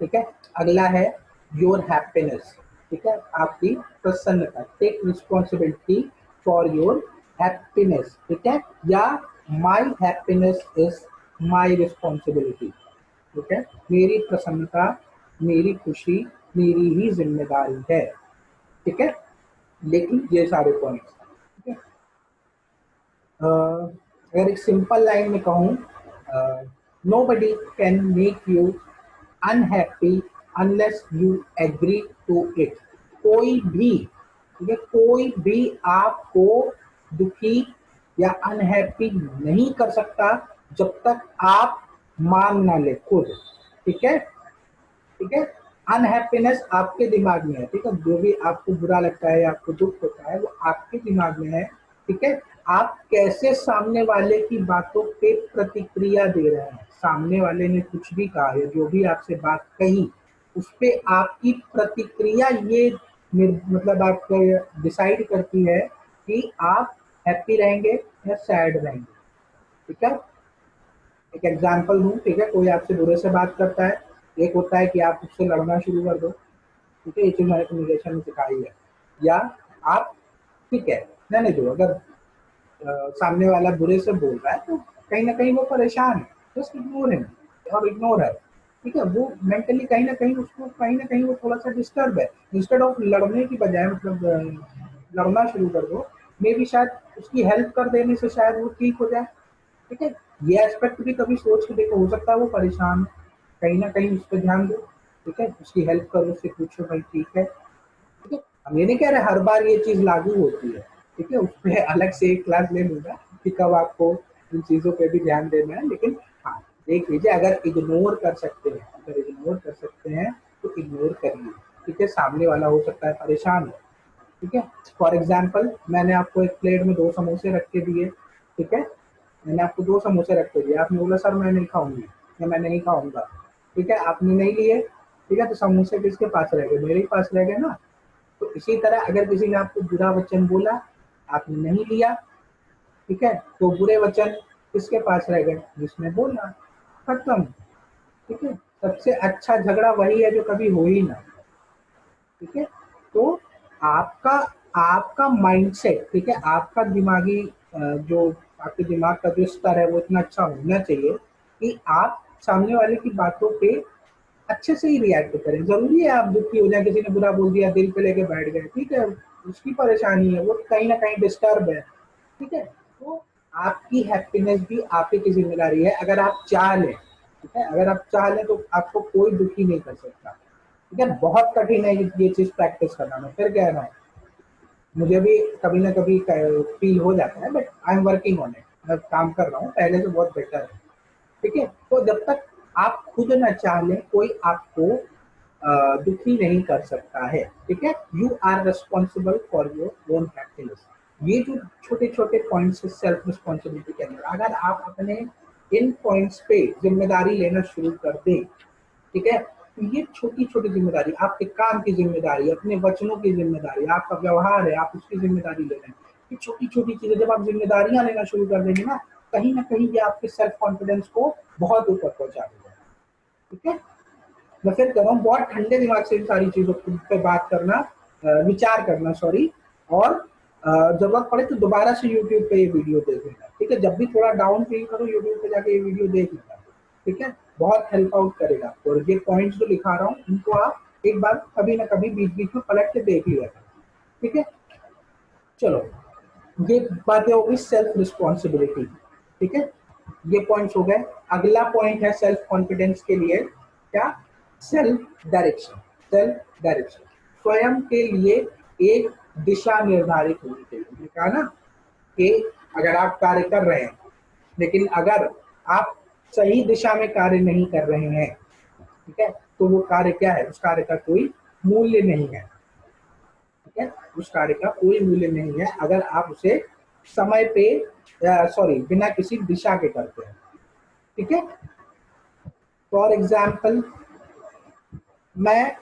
ठीक है। अगला है योर हैप्पीनेस, ठीक है, आपकी प्रसन्नता। Take responsibility for your happiness, ठीक है, या my happiness is my responsibility, ठीक है। मेरी प्रसन्नता, मेरी खुशी मेरी ही जिम्मेदारी है, ठीक है। लेकिन ये सारे पॉइंट्स, ठीक है। अगर एक सिंपल लाइन में कहूँ, nobody can make you unhappy unless you agree to it. कोई भी, ठीक है, कोई भी आपको दुखी या अनहैप्पी नहीं कर सकता जब तक आप मान ना ले खुद, ठीक है, ठीक है। अनहैप्पीनेस आपके दिमाग में है, ठीक है। जो भी आपको बुरा लगता है, आपको दुख होता है, वो आपके दिमाग में है, ठीक है। आप कैसे सामने वाले की बातों पे प्रतिक्रिया दे रहे हैं, सामने वाले ने कुछ भी कहा या जो भी आपसे बात कही, उस पे आपकी प्रतिक्रिया ये मतलब आपको डिसाइड करती है कि आप हैप्पी रहेंगे या सैड रहेंगे, ठीक है। एक एग्जाम्पल दूं, ठीक है, कोई आपसे बुरे से बात करता है, एक होता है कि आप उससे लड़ना शुरू कर दो, ठीक है, ये चीज मैंने कम्युनिकेशन में सिखाई है। या आप, ठीक है, रहने दो, अगर सामने वाला बुरे से बोल रहा है तो कहीं ना कहीं वो परेशान है, जस्ट इग्नोर हिम और इग्नोर है, ठीक है। वो मेंटली कहीं ना कहीं उसको, कहीं ना कहीं वो थोड़ा सा डिस्टर्ब है। इंस्टेड ऑफ लड़ने की बजाय, मतलब लड़ना शुरू कर दो, मे भी शायद उसकी हेल्प कर देने से शायद वो ठीक हो जाए, ठीक है। ये एस्पेक्ट भी कभी सोच के देखो, हो सकता है वो परेशान है, कहीं ना कहीं उस पर ध्यान दो, ठीक है, उसकी हेल्प करो, उससे पूछो भाई ठीक है, ठीक है। हम ये नहीं कह रहे हर बार ये चीज लागू होती है, ठीक है, उस पर अलग से एक क्लास ले लूंगा कि कब आपको इन चीजों पे भी ध्यान देना है। लेकिन हाँ, देख लीजिए, अगर इग्नोर कर सकते हैं, अगर इग्नोर कर सकते हैं तो इग्नोर करिए, ठीक है। सामने वाला हो सकता है परेशान है, ठीक है। फॉर एग्जाम्पल, मैंने आपको एक प्लेट में 2 समोसे रख के दिए, ठीक है, मैंने आपको 2 समोसे रख के दिए, आपने बोला सर मैं नहीं खाऊंगी या मैं नहीं खाऊंगा, ठीक है, आपने नहीं लिए, ठीक है, तो समोसे किसके पास रह गए, मेरे ही पास रह गए ना। तो इसी तरह अगर किसी ने आपको बुरा वचन बोला, आपने नहीं लिया, ठीक है, तो बुरे वचन किसके पास रह गए, जिसने बोला, खत्म। ठीक है, सबसे अच्छा झगड़ा वही है जो कभी हो ही ना। ठीक है, तो आपका आपका माइंडसेट, ठीक है, आपका दिमागी जो आपके दिमाग का जो स्तर है वो इतना अच्छा होना चाहिए कि आप सामने वाले की बातों पे अच्छे से ही रिएक्ट करें। जरूरी है आप दुखी हो जाए, किसी ने बुरा बोल दिया दिल पे लेके बैठ गए, ठीक है, उसकी परेशानी है, वो कहीं ना कहीं डिस्टर्ब है, ठीक है, तो आपकी हैप्पीनेस भी आप ही की जिम्मेदारी है। अगर आप चाह लें, ठीक है, अगर आप चाह लें तो आपको कोई दुखी नहीं कर सकता। ठीक है, बहुत कठिन है ये चीज प्रैक्टिस करना। मैं फिर कह रहा हूँ, मुझे भी कभी ना कभी फील हो जाता है, but I am working on it, मैं काम कर रहा हूँ, पहले से बहुत बेटर है। ठीक है, तो जब तक आप खुद न चाह लें कोई आपको दुखी नहीं कर सकता है। ठीक है, you are responsible for your own happiness. ये जो छोटे छोटे पॉइंट्स सेल्फ रिस्पॉन्सिबिलिटी के अंदर अगर आप अपने इन पॉइंट्स पे जिम्मेदारी लेना शुरू कर दें, ठीक है, तो ये छोटी छोटी जिम्मेदारी, आपके काम की जिम्मेदारी, अपने वचनों की जिम्मेदारी, आपका व्यवहार है आप उसकी जिम्मेदारी ले रहे हैं, ये छोटी छोटी चीजें जब आप जिम्मेदारियां लेना शुरू कर देंगे ना कहीं ये आपके सेल्फ कॉन्फिडेंस को बहुत ऊपर पहुंचा देगा। ठीक है, मैं फिर कह रहा हूँ, बहुत ठंडे दिमाग से इन सारी चीजों पे बात करना, विचार करना, सॉरी, और जरूरत पड़े तो दोबारा से यूट्यूब पे ये वीडियो देख लेना। ठीक है, जब भी थोड़ा डाउन फील करो यूट्यूब पे जाके ये वीडियो देख लेना। ठीक है, बहुत हेल्प आउट करेगा। और ये पॉइंट्स जो लिखा रहा हूँ इनको आप एक बार कभी ना कभी बीच बीच में पलट के देख लिया। ठीक है, चलो, ये बातें हो गई सेल्फ रिस्पॉन्सिबिलिटी। ठीक है, ये पॉइंट्स हो गए। अगला पॉइंट है सेल्फ कॉन्फिडेंस के लिए क्या, सेल्फ डायरेक्शन। सेल्फ डायरेक्शन, स्वयं के लिए एक दिशा निर्धारित होनी चाहिए। मैंने कहा ना कि अगर आप कार्य कर रहे हैं लेकिन अगर आप सही दिशा में कार्य नहीं कर रहे हैं, ठीक है, तो वो कार्य क्या है, उस कार्य का कोई मूल्य नहीं है। ठीक है, उस कार्य का कोई मूल्य नहीं है अगर आप उसे समय पे सॉरी बिना किसी दिशा के करते हैं। ठीक है, फॉर एग्जाम्पल मैं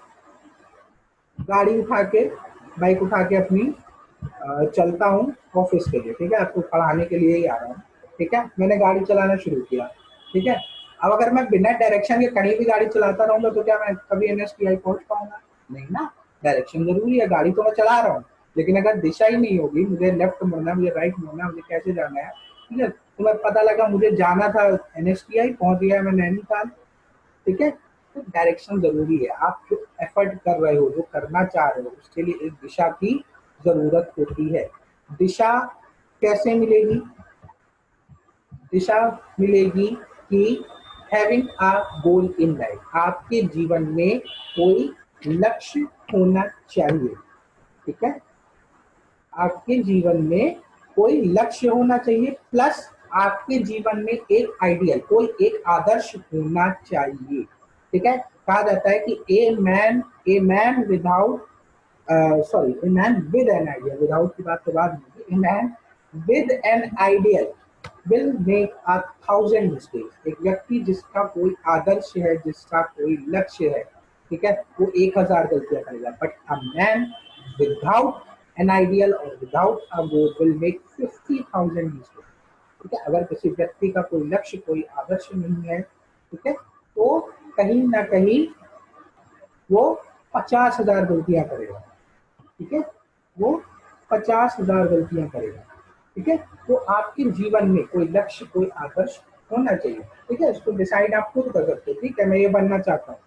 गाड़ी उठा के, बाइक उठा के अपनी चलता हूँ ऑफिस के लिए। ठीक है, आपको पढ़ाने के लिए ही आ रहा हूँ। ठीक है, मैंने गाड़ी चलाना शुरू किया। ठीक है, अब अगर मैं बिना डायरेक्शन के कहीं भी गाड़ी चलाता रहूंगा तो क्या मैं कभी एनएसटीआई पहुंच पाऊंगा, नहीं ना। डायरेक्शन जरूरी है, गाड़ी तो मैं चला रहा हूँ लेकिन अगर दिशा ही नहीं होगी, मुझे लेफ्ट मुड़ना है, मुझे राइट मुड़ना है, मुझे कैसे जाना है। ठीक है, तो मैं पता लगा मुझे जाना था एनएसटीआई, पहुंच गया मैं नैनीताल। ठीक है, तो डायरेक्शन जरूरी है। आप जो एफर्ट कर रहे हो, जो करना चाह रहे हो, उसके लिए एक दिशा की जरूरत होती है। दिशा कैसे मिलेगी, दिशा मिलेगी कि having a goal in life, आपके जीवन में कोई लक्ष्य होना चाहिए। ठीक है, आपके जीवन में कोई लक्ष्य होना चाहिए, प्लस आपके जीवन में एक आइडियल, कोई एक आदर्श होना चाहिए। ठीक है, कहा जाता है कि a man without sorry a man with an ideal, without की बात के बाद, a man with an ideal will make 1,000 mistakes. एक व्यक्ति जिसका कोई आदर्श है, जिसका कोई लक्ष्य है, ठीक है, वो 1,000 गलतियां करेगा, but a man without an ideal और without a goal will make 50,000 mistakes. ठीक है, अगर किसी व्यक्ति का कोई लक्ष्य, कोई आदर्श नहीं है, ठीक है, तो कहीं ना कहीं वो 50,000 गलतियां करेगा। ठीक है, वो 50,000 गलतियां करेगा। ठीक है, तो आपके जीवन में कोई लक्ष्य, कोई आदर्श होना चाहिए। ठीक है, इसको डिसाइड आप खुद कर सकते हो। ठीक है, मैं ये बनना चाहता हूँ।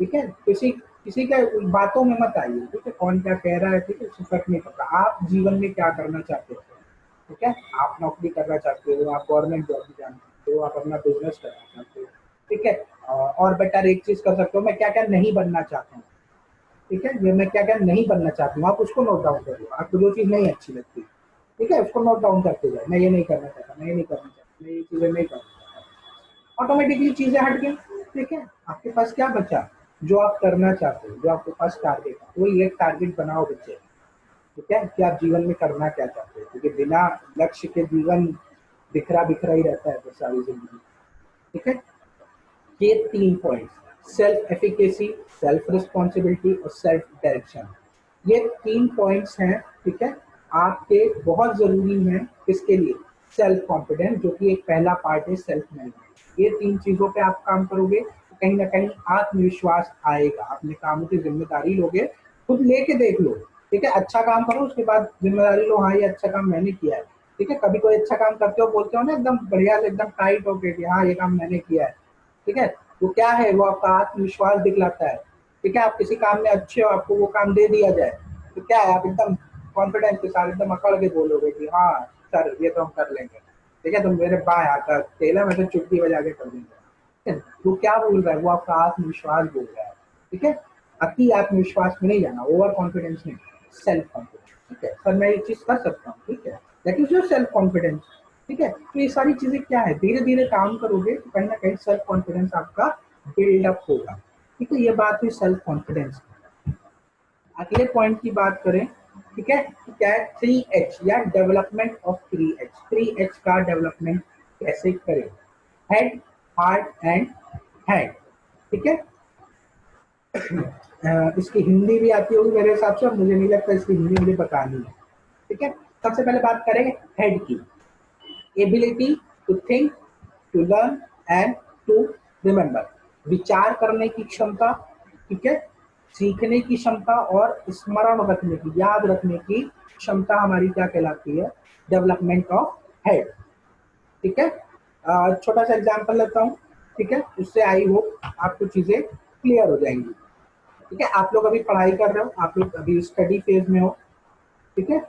ठीक है, किसी किसी का बातों में मत आइए। ठीक है, कौन क्या कह रहा है, ठीक है, उससे फर्क नहीं पड़ता। आप जीवन में क्या करना चाहते हो, ठीक है, आप नौकरी करना चाहते हो, आप गवर्नमेंट जॉब भी जाना चाहते हो, आप अपना बिजनेस करना चाहते हो। ठीक है, और बेटर एक चीज कर सकते हो, मैं क्या क्या नहीं बनना चाहता हूँ। ठीक है, ये मैं क्या क्या नहीं बनना चाहती हूँ, आप उसको नोट डाउन कर लो। आपको जो चीज नहीं अच्छी लगती, ठीक है, उसको नोट डाउन करते जाए। मैं ये नहीं करना चाहता, मैं ये नहीं करना चाहता, मैं ये चीजें नहीं करना चाहता, ऑटोमेटिकली चीजें हट गई। ठीक है, आपके पास क्या बचा, जो आप करना चाहते हो, जो आपके पास टारगेट है, वही एक टारगेट बनाओ बच्चे। ठीक है, कि आप जीवन में करना क्या चाहते हो, क्योंकि बिना लक्ष्य के जीवन बिखरा बिखरा ही रहता है फिर सारी जिंदगी। ठीक है, ये 3 points, self efficacy, self responsibility और सेल्फ डायरेक्शन। ये 3 पॉइंट्स हैं, ठीक है, आपके बहुत जरूरी हैं। किसके लिए? सेल्फ कॉन्फिडेंस, जो कि एक पहला पार्ट है सेल्फ मैनेजमेंट। ये 3 चीजों पे आप काम करोगे तो कहीं ना कहीं आत्मविश्वास आएगा। अपने कामों की जिम्मेदारी लोगे, खुद लेके देख लो, ठीक है, अच्छा काम करो, उसके बाद जिम्मेदारी लो, हाँ ये अच्छा काम मैंने किया है, ठीक है। कभी कोई अच्छा काम करते हो, बोलते हो ना एकदम बढ़िया से, एकदम टाइट होके कि हाँ ये काम मैंने किया है, ठीक है, वो क्या है? वो आपका आत्मविश्वास दिखलाता है, ठीक है। आप किसी काम में अच्छे हो, आपको वो काम दे दिया जाए तो क्या है, आप एकदम कॉन्फिडेंस के साथ एकदम अकड़ के बोलोगे कि हाँ सर ये तो हम कर लेंगे, ठीक है, तो मेरे बाएं हाथ का तेल है, मैं तो चुटकी बजा के कर दूंगा, ठीक है। वो क्या बोल रहा है? वो आपका आत्मविश्वास बोल रहा है, ठीक है। अति आत्मविश्वास में नहीं जाना, ओवर कॉन्फिडेंस नहीं, सेल्फ कॉन्फिडेंस, ठीक है, सर मैं ये चीज कर सकता हूँ, ठीक है, that is your self confidence, ठीक है। तो ये सारी चीजें क्या है, धीरे धीरे काम करोगे तो कहीं ना कहीं सेल्फ कॉन्फिडेंस आपका बिल्डअप होगा, ठीक है। ये बात हुई सेल्फ कॉन्फिडेंस। अगले पॉइंट की बात करें, ठीक है, तो क्या है? 3H या डेवलपमेंट ऑफ 3H। 3H का डेवलपमेंट कैसे करें? हेड, हार्ट एंड हैंड, ठीक है। इसकी हिंदी भी आती होगी मेरे हिसाब से, और मुझे नहीं लगता इसकी हिंदी मुझे बतानी है, ठीक है। सबसे पहले बात करेंगे हेड की। Ability to think, to learn and to remember. विचार करने की क्षमता, ठीक है, सीखने की क्षमता और स्मरण रखने की, याद रखने की क्षमता हमारी क्या कहलाती है? डेवलपमेंट ऑफ हेड, ठीक है। छोटा सा एग्जांपल लेता हूँ, ठीक है, उससे आई होप आपको चीजें क्लियर हो जाएंगी, ठीक है। आप लोग अभी पढ़ाई कर रहे हो, आप लोग अभी स्टडी फेज में हो, ठीक है।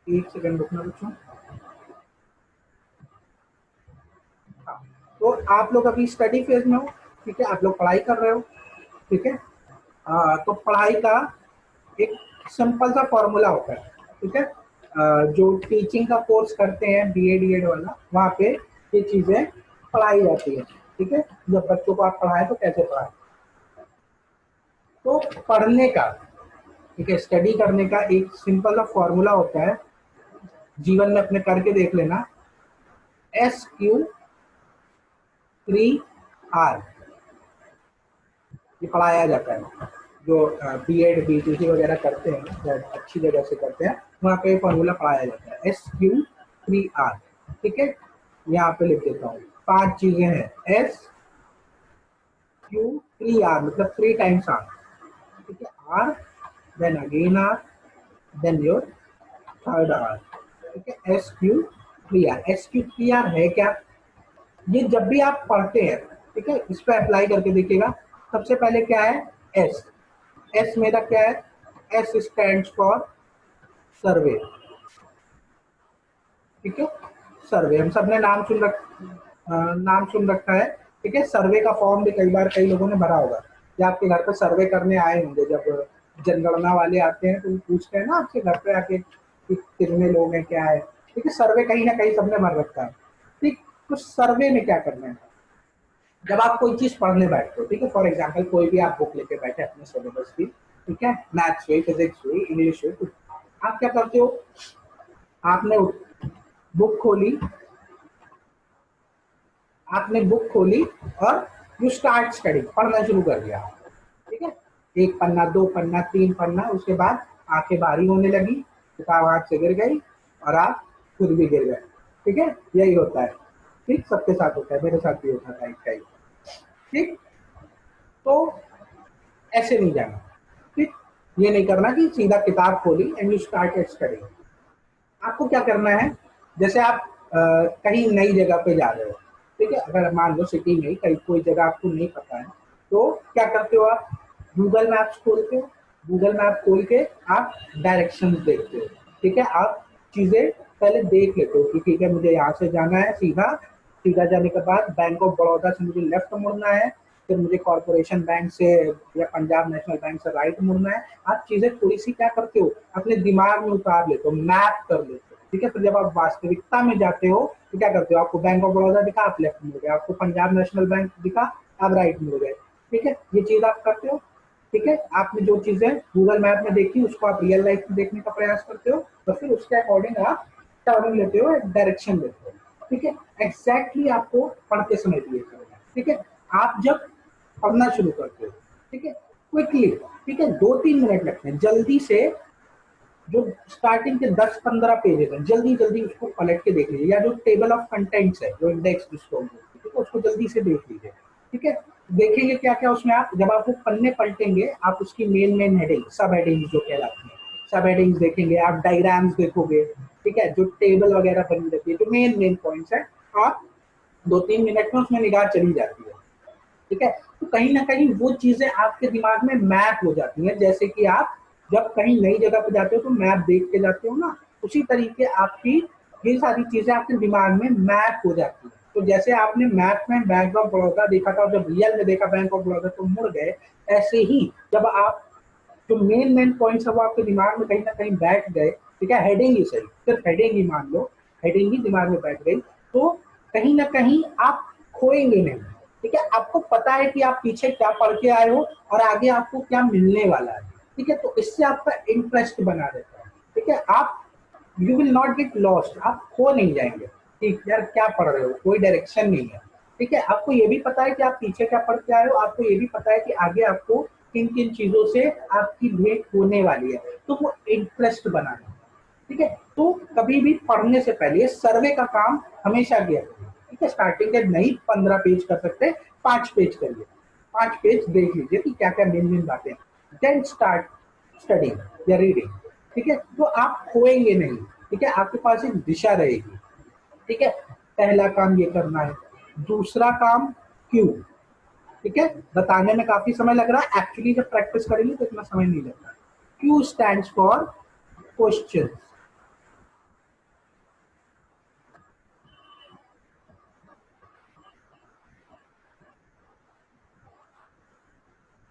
एक सेकंड रुकना बच्चों। हाँ, तो आप लोग अभी स्टडी फेज में हो, ठीक है, आप लोग पढ़ाई कर रहे हो, ठीक है। तो पढ़ाई का एक सिंपल सा फॉर्मूला होता है, ठीक है। जो टीचिंग का कोर्स करते हैं बीए डीएड वाला, वहाँ पे ये चीजें पढ़ाई जाती है, ठीक है। जब बच्चों को आप पढ़ाएं तो कैसे पढ़ाएं? तो पढ़ने का, ठीक है, स्टडी करने का एक सिंपल सा फॉर्मूला होता है, जीवन में अपने करके देख लेना। SQ3R, ये पढ़ाया जाता है। जो बीएड बीटीसी वगैरह करते हैं, जो अच्छी जगह से करते हैं, वहाँ पे फॉर्मूला पढ़ाया जाता है, SQ3R, ठीक है। यहाँ पे लिख देता हूँ, 5 चीजें हैं। SQ3R मतलब 3 टाइम्स आर, ठीक है, R, then again R, then your third R, ठीक है। SQ3R। SQ3R है क्या? ये जब भी आप पढ़ते हैं, ठीक है, इस पर अप्लाई करके देखिएगा। सबसे पहले क्या है? एस। एस मेरा क्या है? एस स्टैंड्स फॉर सर्वे, ठीक है। सर्वे हम सबने नाम सुन रखा है, ठीक है। सर्वे का फॉर्म भी कई बार कई लोगों ने भरा होगा, या आपके घर पे सर्वे करने आए होंगे, जब जनगणना वाले आते हैं तो वो पूछते हैं ना आपके घर पे आके कि कितने लोग हैं, क्या है, ठीक है। सर्वे कहीं ना कहीं सबने भर रखा है, ठीक। तो सर्वे में क्या करना है? जब आप कोई चीज पढ़ने बैठते हो, ठीक है, फॉर एग्जाम्पल कोई भी आप बुक लेके बैठे अपने सिलेबस की, ठीक है, मैथ्स हुई, फिजिक्स हुई, इंग्लिश हुई, आप क्या करते हो? आपने बुक खोली, आपने बुक खोली और यू स्टार्ट स्टडी, पढ़ना शुरू कर दिया, ठीक है। 1 पन्ना, 2 पन्ना, 3 पन्ना, उसके बाद आंखें भारी होने लगी, किताब हाथ से गिर गई और आप खुद भी गिर गए, ठीक है। यही होता है, ठीक, सबके साथ होता है, मेरे साथ भी होता था एक टाइम, ठीक। तो ऐसे नहीं जाना, ठीक। ये नहीं करना कि सीधा किताब खोली एंड यू स्टार्टेड स्टडी। आपको क्या करना है? जैसे आप कहीं नई जगह पे जा रहे हो, ठीक है, अगर मान लो सिटी में कहीं कोई जगह आपको नहीं पता है, तो क्या करते हो आप? गूगल मैप्स खोलते हो, गूगल मैप खोल के आप डायरेक्शंस देखते हो, ठीक है। आप चीजें पहले देख लेते हो कि ठीक है, मुझे यहाँ से जाना है सीधा, सीधा जाने के बाद बैंक ऑफ बड़ौदा से मुझे लेफ्ट मुड़ना है, फिर मुझे कॉर्पोरेशन बैंक से या पंजाब नेशनल बैंक से राइट मुड़ना है। आप चीजें थोड़ी सी क्या करते हो? अपने दिमाग में उतार लेते हो, मैप कर लेते हो, ठीक है। फिर जब आप वास्तविकता में जाते हो तो क्या करते हो? आपको बैंक ऑफ बड़ौदा दिखा, आप लेफ्ट मुड़ गए, आपको पंजाब नेशनल बैंक दिखा, आप राइट मुड़ गए, ठीक है। ये चीज आप करते हो, ठीक है। आपने जो चीजें गूगल मैप में देखी उसको आप रियल लाइफ में देखने का प्रयास करते हो, तो फिर उसके अकॉर्डिंग आप टर्न लेते हो, डायरेक्शन लेते हो, ठीक है। एग्जैक्टली आपको पढ़ते समय दिए करेगा, ठीक है। आप जब पढ़ना शुरू करते हो, ठीक है, क्विकली, ठीक है, 2-3 मिनट लगते हैं, जल्दी से जो स्टार्टिंग के 10-15 पेजेस हैं जल्दी जल्दी उसको पलट के देख लीजिए, या जो टेबल ऑफ कंटेंट्स है, जो इंडेक्स जिसको हम बोलते हैं, ठीक है, उसको जल्दी से देख लीजिए, ठीक है। देखेंगे क्या क्या उसमें, आप जब आप वो पन्ने पलटेंगे आप उसकी मेन हेडिंग, सब हेडिंग्स जो कहलाती हैं, सब हेडिंग्स देखेंगे, आप डायग्राम्स देखोगे, ठीक है, जो टेबल वगैरह बनी रहती है, जो मेन पॉइंट्स है, आप 2-3 मिनट में उसमें निगाह चली जाती है, ठीक है। तो कहीं ना कहीं वो चीजें आपके दिमाग में मैप हो जाती हैं, जैसे कि आप जब कहीं नई जगह पे जाते हो तो मैप देख के जाते हो ना, उसी तरीके आपकी ये सारी चीजें आपके दिमाग में मैप हो जाती है। तो जैसे आपने मैप में बैंक ऑफ बड़ौदा देखा था और जब रियल में देखा बैंक ऑफ बड़ौदा तो मुड़ गए, ऐसे ही जब आप जो मेन पॉइंट्स है वो आपके दिमाग में कहीं ना कहीं बैठ गए, ठीक है, हेडिंग ही सही, सिर्फ हेडिंग ही मान लो, हेडिंग ही दिमाग में बैठ गई, तो कहीं ना कहीं आप खोएंगे नहीं, ठीक है। आपको पता है कि आप पीछे क्या पढ़ के आए हो और आगे आपको क्या मिलने वाला है, ठीक है, तो इससे आपका इंटरेस्ट बना रहता है, ठीक है। आप you will not get lost, आप खो नहीं जाएंगे कि यार क्या पढ़ रहे हो, कोई डायरेक्शन नहीं है, ठीक है। आपको ये भी पता है कि आप पीछे क्या पढ़ के आए हो, आपको ये भी पता है कि आगे आपको किन किन चीजों से आपकी भेंट होने वाली है, तो वो इंटरेस्ट बनाना, ठीक है। तो कभी भी पढ़ने से पहले सर्वे का काम हमेशा किया करिए, ठीक है। स्टार्टिंग के नहीं 15 पेज कर सकते, 5 पेज करिए, 5 पेज देख लीजिए कि क्या क्या मेन बातें, देन स्टार्ट स्टडिंग या रीडिंग, ठीक है। तो आप खोएंगे नहीं, ठीक है, आपके पास एक दिशा रहेगी, ठीक है। पहला काम ये करना है। दूसरा काम क्यों, ठीक है, बताने में काफी समय लग रहा है, एक्चुअली जब प्रैक्टिस करेंगे तो इतना समय नहीं लगता। Q stands for question,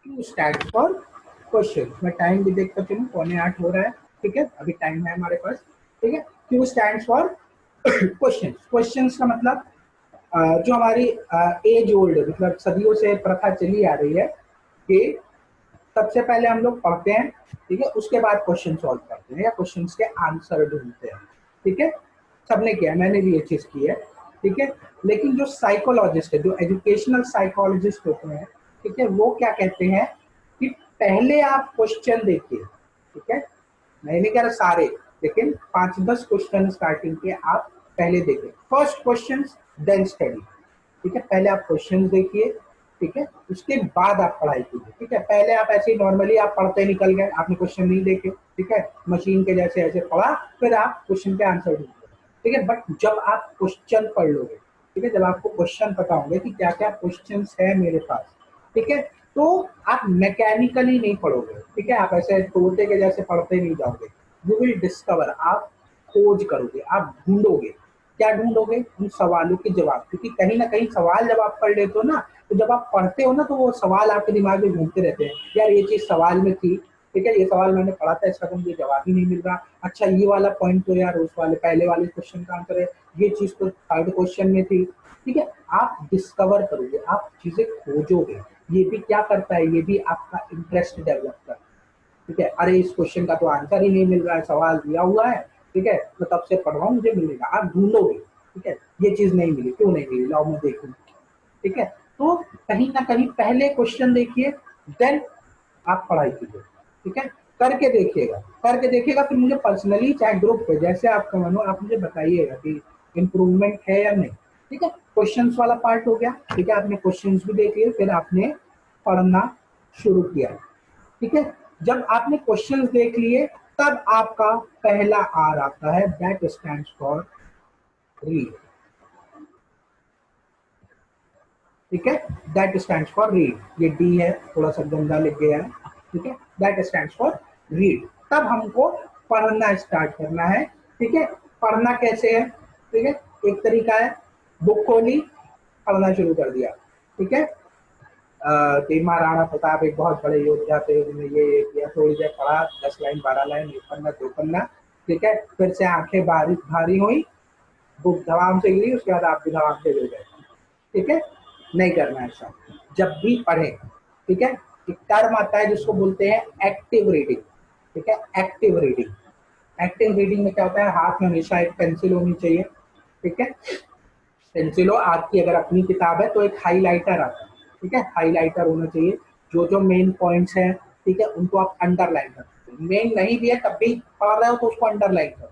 Q stands for question. मैं टाइम भी देखता चलूं, 7:45 हो रहा है, ठीक है, अभी टाइम है हमारे पास, ठीक है। Q stands for question, question का मतलब जो हमारी एज ओल्ड, मतलब सदियों से प्रथा चली आ रही है कि सबसे पहले हम लोग पढ़ते हैं, ठीक है, उसके बाद क्वेश्चन सॉल्व करते हैं या क्वेश्चन के आंसर ढूंढते हैं, ठीक है। सबने किया, मैंने भी ये चीज की है, ठीक है। लेकिन जो साइकोलॉजिस्ट है, जो एजुकेशनल साइकोलॉजिस्ट होते हैं, ठीक है, वो क्या कहते हैं कि पहले आप क्वेश्चन देखिए, ठीक है, मैं नहीं कह रहा सारे, लेकिन 5-10 क्वेश्चन स्टार्टिंग के आप पहले देखें, फर्स्ट क्वेश्चन देन स्टडी, ठीक है। पहले आप क्वेश्चन देखिए, ठीक है, उसके बाद आप पढ़ाई कीजिए, ठीक है। पहले आप ऐसे ही नॉर्मली आप पढ़ते निकल गए, आपने क्वेश्चन नहीं देखे, ठीक है, मशीन के जैसे ऐसे पढ़ा, फिर आप क्वेश्चन के आंसर ढूंढते, ठीक है। बट जब आप क्वेश्चन पढ़ लोगे, ठीक है, जब आपको क्वेश्चन पता होंगे कि क्या क्या क्वेश्चन है मेरे पास, ठीक है, तो आप मैकेनिकली नहीं पढ़ोगे, ठीक है, आप ऐसे तोते के जैसे पढ़ते नहीं जाओगे, यू विल डिस्कवर, आप खोज करोगे, आप ढूंढोगे, क्या ढूंढोगे, उन सवालों के जवाब, क्योंकि कहीं ना कहीं सवाल जब आप पढ़ लेते हो ना, तो जब आप पढ़ते हो ना तो वो सवाल आपके दिमाग में घूमते रहते हैं, यार ये चीज सवाल में थी, ठीक है, ये सवाल मैंने पढ़ा था, इसका तो मुझे जवाब ही नहीं मिल रहा, अच्छा ये वाला पॉइंट तो यार उस वाले पहले वाले क्वेश्चन का आंसर है, ये चीज तो थर्ड क्वेश्चन में थी, ठीक है। आप डिस्कवर करोगे, आप चीजें खोजोगे, ये भी क्या करता है, ये भी आपका इंटरेस्ट डेवलप करता है, ठीक है। अरे इस क्वेश्चन का तो आंसर ही नहीं मिल रहा है, सवाल दिया हुआ है, ठीक है, तो तब से पढ़ रहा हूँ, मुझे मिलेगा, आप ढूंढोगे, ठीक है, ये चीज नहीं मिली, क्यों नहीं मिली, लाओ मैं देखूँ, ठीक है। तो कहीं ना कहीं पहले क्वेश्चन देखिए, देन आप पढ़ाई कीजिए, ठीक है, करके देखिएगा, फिर मुझे पर्सनली चाहे ग्रुप पे जैसे आपका मन हो, आप मुझे बताइएगा कि इम्प्रूवमेंट है या नहीं, ठीक है। क्वेश्चंस वाला पार्ट हो गया, ठीक है, आपने क्वेश्चंस भी देख लिए, फिर आपने पढ़ना शुरू किया, ठीक है। जब आपने क्वेश्चंस देख लिए, तब आपका पहला आर आता है, दैट स्टैंड्स फॉर रीड, ठीक है, दैट स्टैंड्स फॉर रीड, ये डी है, थोड़ा सा गंदा लिख गया है, ठीक है, दैट स्टैंड्स फॉर रीड। तब हमको पढ़ना स्टार्ट करना है, ठीक है। पढ़ना कैसे है, ठीक है, एक तरीका है, बुक खोली, पढ़ना शुरू कर दिया, ठीक है। कि महाराणा प्रताप एक बहुत बड़े योद्धा थे, उन्होंने ये किया, थोड़ी देर पढ़ा, 10 लाइन 12 लाइन, 1 पन्ना 2 पन्ना, ठीक है, फिर से आंखें भारी भारी हुई, बुक धड़ाम से गिरी, उसके बाद आप भी धड़ाम से गिर गए, ठीक है, नहीं करना ऐसा। जब भी पढ़े, ठीक है, एक टर्म आता है जिसको बोलते हैं एक्टिव रीडिंग, ठीक है, एक्टिव रीडिंग। एक्टिव रीडिंग में क्या होता है, हाथ में हमेशा एक पेंसिल होनी चाहिए, ठीक है, पेंसिल हो, आपकी अगर अपनी किताब है तो एक हाईलाइटर आता है, ठीक है, हाईलाइटर होना चाहिए, जो जो मेन पॉइंट्स हैं, ठीक है, उनको आप अंडरलाइन कर, मेन नहीं भी है तब भी पढ़ रहे हो तो उसको अंडरलाइन करो,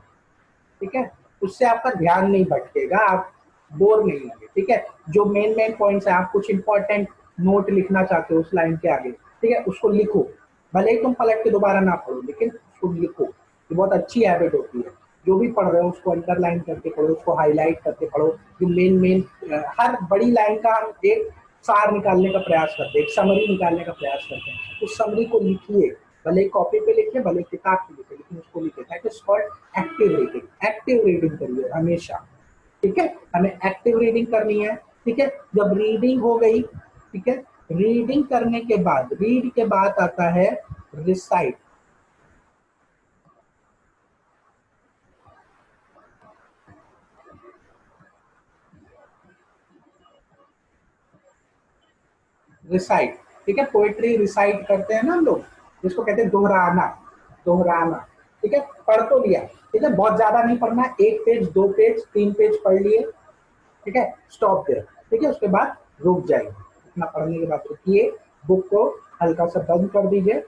ठीक है, उससे आपका ध्यान नहीं भटकेगा, आप बोर नहीं होंगे, ठीक है। जो मेन मेन पॉइंट्स है, आप कुछ इंपॉर्टेंट नोट लिखना चाहते हो उस लाइन के आगे, ठीक है, उसको लिखो, भले ही तुम पलट के दोबारा ना पढ़ो लेकिन उसको लिखो, ये बहुत अच्छी हैबिट होती है। जो भी पढ़ रहे हो उसको अंडरलाइन करके पढ़ो, उसको हाईलाइट करके पढ़ो, जो मेन मेन हर बड़ी लाइन का हम एक सार निकालने का प्रयास करते हैं, एक समरी निकालने का प्रयास करते हैं, उस समरी को लिखिए, भले कॉपी पे लिखे भले किताब पे लिखे, लेकिन उसको लिखे, that is called active reading. Active reading करिए हमेशा, ठीक है, हमें एक्टिव रीडिंग करनी है, ठीक है। जब रीडिंग हो गई, ठीक है, रीडिंग करने के बाद, रीड के बाद आता है रिसाइट। रिसाइट, ठीक है, पोएट्री रिसाइट करते हैं ना हम लोग, जिसको कहते हैं दोहराना, दोहराना, ठीक है, पढ़ तो लिया, ठीक है, बहुत ज्यादा नहीं पढ़ना, एक पेज, दो पेज, तीन पेज पढ़ लिए, ठीक है, स्टॉप देयर, ठीक है, उसके बाद रुक जाइए, इतना पढ़ने के बाद रुकिए, बुक को हल्का सा बंद कर दीजिए,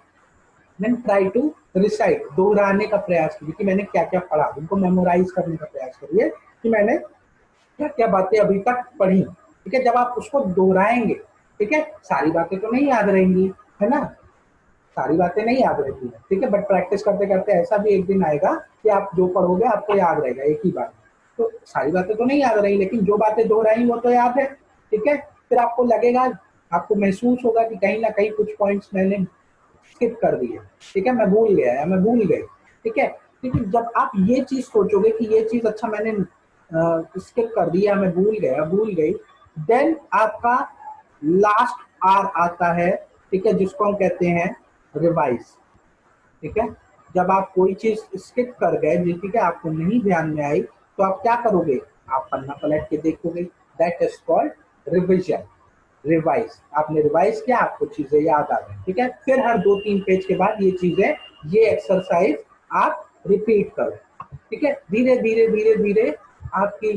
देन ट्राई टू रिसाइट, दोहराने का प्रयास कीजिए कि मैंने क्या क्या पढ़ा, उनको मेमोराइज करने का प्रयास करिए कि मैंने क्या क्या बातें अभी तक पढ़ी, ठीक है। जब आप उसको दोहराएंगे, ठीक है, सारी बातें तो नहीं याद रहेंगी, है ना, सारी बातें नहीं याद रहती है, ठीक है, बट प्रैक्टिस करते करते ऐसा भी एक दिन आएगा कि आप जो पढ़ोगे आपको याद रहेगा एक ही बात, तो सारी बातें तो नहीं याद रही लेकिन जो बातें दोहराई वो तो याद है, ठीक है। फिर आपको लगेगा, आपको महसूस होगा कि कहीं ना कहीं कुछ पॉइंट्स मैंने स्किप कर दिए, ठीक है, मैं भूल गया या मैं भूल गई, ठीक है। क्योंकि जब आप ये चीज सोचोगे कि ये चीज अच्छा मैंने स्किप कर दिया, मैं भूल गया, भूल गई, देन आपका लास्ट आर आता है, ठीक है, जिसको हम कहते हैं रिवाइज, ठीक है। जब आप कोई चीज स्किप कर गए, ठीक है, आपको नहीं ध्यान में आई, तो आप क्या करोगे, आप पन्ना पलट के देखोगे, that is called revision, revise, आपने रिवाइज किया, आपको चीजें याद आ गई, ठीक है। फिर हर दो तीन पेज के बाद ये चीजें, ये एक्सरसाइज आप रिपीट करो, ठीक है, धीरे धीरे धीरे धीरे आपकी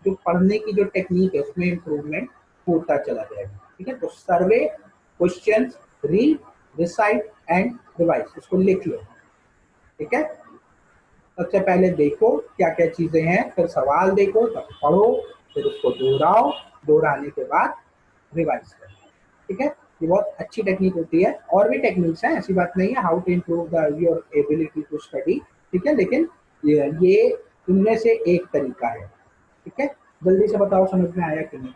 जो पढ़ने की जो टेक्निक है उसमें इंप्रूवमेंट होता चला जाएगा, ठीक है। तो survey, question, read, recite and revise, इसको लिख लो, ठीक है। सबसे पहले देखो क्या क्या चीजें हैं, फिर सवाल देखो, तब पढ़ो, फिर उसको दोहराओ, दोहराने के बाद रिवाइज करो, ठीक है। ये बहुत अच्छी टेक्निक होती है, और भी टेक्निक्स हैं, ऐसी बात नहीं है, how to improve the your ability to study, ठीक है, लेकिन ये इनमें से एक तरीका है, ठीक है। जल्दी से बताओ समझ में आया कि नहीं,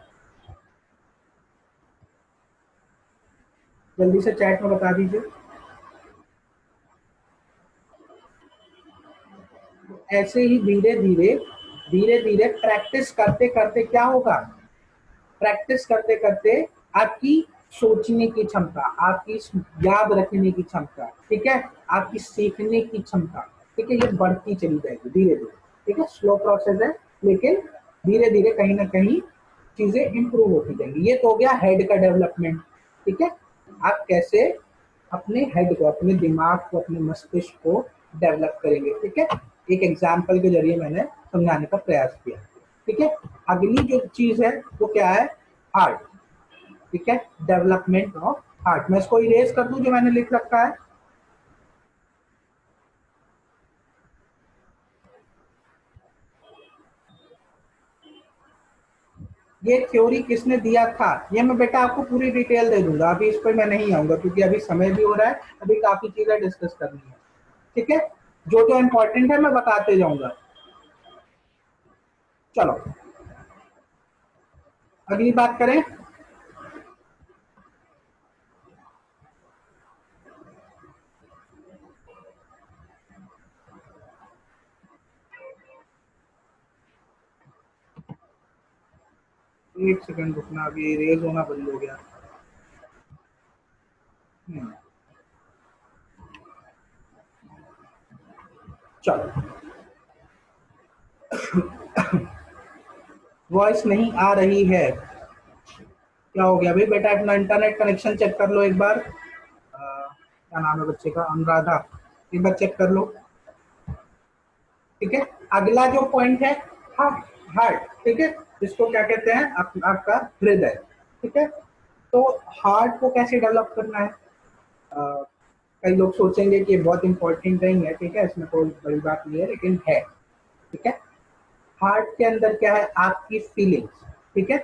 जल्दी से चैट में बता दीजिए। ऐसे ही धीरे धीरे, धीरे धीरे प्रैक्टिस करते करते क्या होगा, प्रैक्टिस करते करते आपकी सोचने की क्षमता, आपकी याद रखने की क्षमता, ठीक है, आपकी सीखने की क्षमता, ठीक है, ये बढ़ती चली जाएगी धीरे धीरे, ठीक है, स्लो प्रोसेस है लेकिन धीरे धीरे कहीं ना कहीं चीजें इंप्रूव होती जाएंगी। ये तो हो गया हेड का डेवलपमेंट, ठीक है, आप कैसे अपने हेड को, अपने दिमाग को, अपने मस्तिष्क को डेवलप करेंगे, ठीक है, एक एग्जाम्पल के जरिए मैंने समझाने का प्रयास किया, ठीक है। अगली जो चीज है वो क्या है, हार्ट, ठीक है, डेवलपमेंट ऑफ हार्ट। मैं इसको इरेज कर दूं जो मैंने लिख रखा है, ये थ्योरी किसने दिया था, ये मैं बेटा आपको पूरी डिटेल दे दूंगा, अभी इस पर मैं नहीं आऊंगा क्योंकि अभी समय भी हो रहा है, अभी काफी चीजें डिस्कस करनी है, ठीक है, जो जो इंपॉर्टेंट है मैं बताते जाऊंगा। चलो अगली बात करें, एक सेकंड रुकना, अभी इरेज होना बंद हो गया। हम्म, चलो, वॉइस नहीं आ रही है, क्या हो गया भाई बेटा, अपना इंटरनेट कनेक्शन चेक कर लो एक बार, क्या नाम है बच्चे का, अनुराधा, एक बार चेक कर लो, ठीक है। अगला जो पॉइंट है, हार्ट, हार्ट, ठीक है, इसको क्या कहते हैं, आपका हृदय, ठीक है। तो हार्ट को कैसे डेवलप करना है? कई लोग सोचेंगे कि बहुत इंपॉर्टेंट नहीं है, ठीक है, इसमें कोई बड़ी बात नहीं है, लेकिन है, ठीक है। हार्ट के अंदर क्या है? आपकी फीलिंग्स, ठीक है।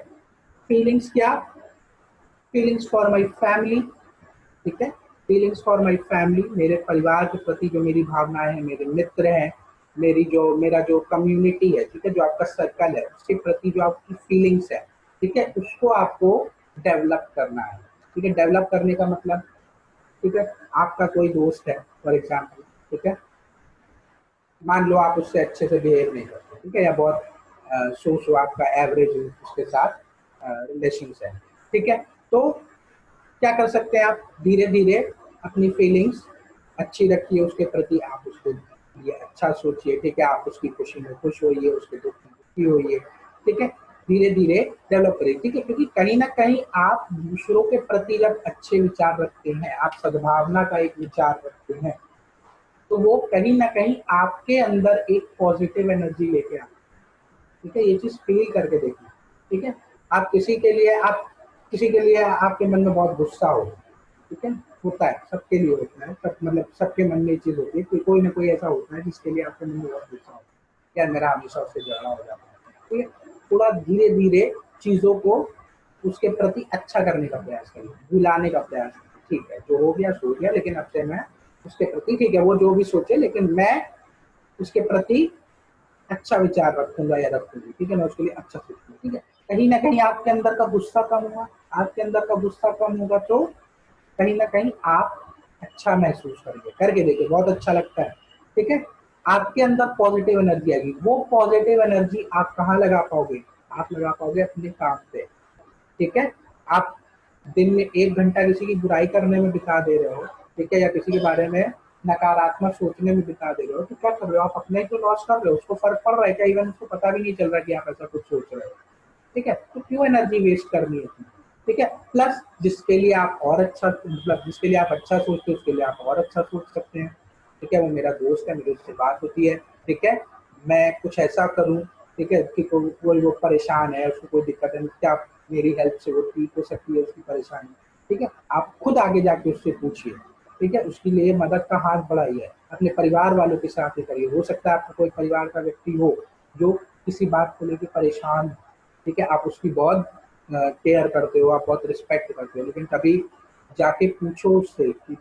फीलिंग्स क्या? फीलिंग्स फॉर माई फैमिली, ठीक है। फीलिंग्स फॉर माई फैमिली, मेरे परिवार के प्रति जो मेरी भावनाएं हैं, मेरे मित्र हैं, मेरा जो कम्युनिटी है, ठीक है, जो आपका सर्कल है, उसके प्रति जो आपकी फीलिंग्स है, ठीक है, उसको आपको डेवलप करना है, ठीक है। डेवलप करने का मतलब, ठीक है, आपका कोई दोस्त है फॉर एग्जाम्पल, ठीक है, मान लो आप उससे अच्छे से बिहेव नहीं करते, ठीक है, या बहुत सो आपका एवरेज उसके साथ रिलेशन है, ठीक है। तो क्या कर सकते हैं आप? धीरे धीरे अपनी फीलिंग्स अच्छी रखिए उसके प्रति, आप उसको ये अच्छा सोचिए, ठीक है, आप उसकी खुशी में खुश होइए, उसके दुख में दुखी होइए, ठीक है। धीरे धीरे डेवलप करिए, ठीक है, क्योंकि कहीं ना कहीं आप दूसरों के प्रति जब अच्छे विचार रखते हैं, आप सद्भावना का एक विचार रखते हैं, तो वो कहीं ना कहीं आपके अंदर एक पॉजिटिव एनर्जी लेके आता है, ठीक है। ये चीज फील करके देखना, ठीक है। आप किसी के लिए आपके मन में बहुत गुस्सा हो, ठीक है, होता है, सबके लिए होता है, सब मतलब सबके मन में ये चीज होती है कि कोई ना कोई ऐसा होता है जिसके लिए आपके मन में बहुत गुस्सा होता है, यार मेरा हमेशा उससे झगड़ा हो जाता है, ठीक है। थोड़ा धीरे धीरे चीजों को उसके प्रति अच्छा करने का प्रयास करिए, भुलाने का प्रयास करिए, ठीक है, जो हो गया सो गया, लेकिन अब से मैं उसके प्रति, ठीक है, वो जो भी सोचे, लेकिन मैं उसके प्रति अच्छा विचार रखूंगा या रखूंगी, ठीक है, मैं उसके लिए अच्छा सोचूंगा, ठीक है। कहीं ना कहीं आपके अंदर का गुस्सा कम हुआ, आपके अंदर का गुस्सा कम होगा, तो कहीं ना कहीं आप अच्छा महसूस करेंगे, करके देखिए, बहुत अच्छा लगता है, ठीक है। आपके अंदर पॉजिटिव एनर्जी आएगी, वो पॉजिटिव एनर्जी आप कहाँ लगा पाओगे? आप लगा पाओगे अपने काम पे, ठीक है। आप दिन में 1 घंटा किसी की बुराई करने में बिता दे रहे हो, ठीक है, या किसी के बारे में नकारात्मक सोचने में बिता दे रहे हो, तो क्या कर रहे हो? आप अपने ही तो लॉस कर रहे हो, उसको फर्क पड़ रहा है क्या? इवन उसको पता भी नहीं चल रहा कि आप ऐसा कुछ सोच रहे हो, ठीक है। तो क्यों एनर्जी वेस्ट करनी है इतनी? ठीक है। प्लस जिसके लिए आप और अच्छा, मतलब जिसके लिए आप अच्छा सोचते हो, उसके लिए आप और अच्छा सोच सकते हैं, ठीक है। वो मेरा दोस्त है, मेरी उससे बात होती है, ठीक है, मैं कुछ ऐसा करूं, ठीक है, कि कोई वो परेशान है, उसको कोई दिक्कत है, क्या मेरी हेल्प से वो ठीक हो सकती है उसकी परेशानी, ठीक है। आप खुद आगे जाके उससे पूछिए, ठीक है, उसके लिए मदद का हाथ बढ़ाइए, अपने परिवार वालों के साथ ही करिए। हो सकता है आपका कोई परिवार का व्यक्ति हो जो किसी बात को लेकर परेशान हो, ठीक है, आप उसकी बहुत केयर करते हो, आप बहुत रिस्पेक्ट करते हो, लेकिन कभी जाके पूछो उससे कि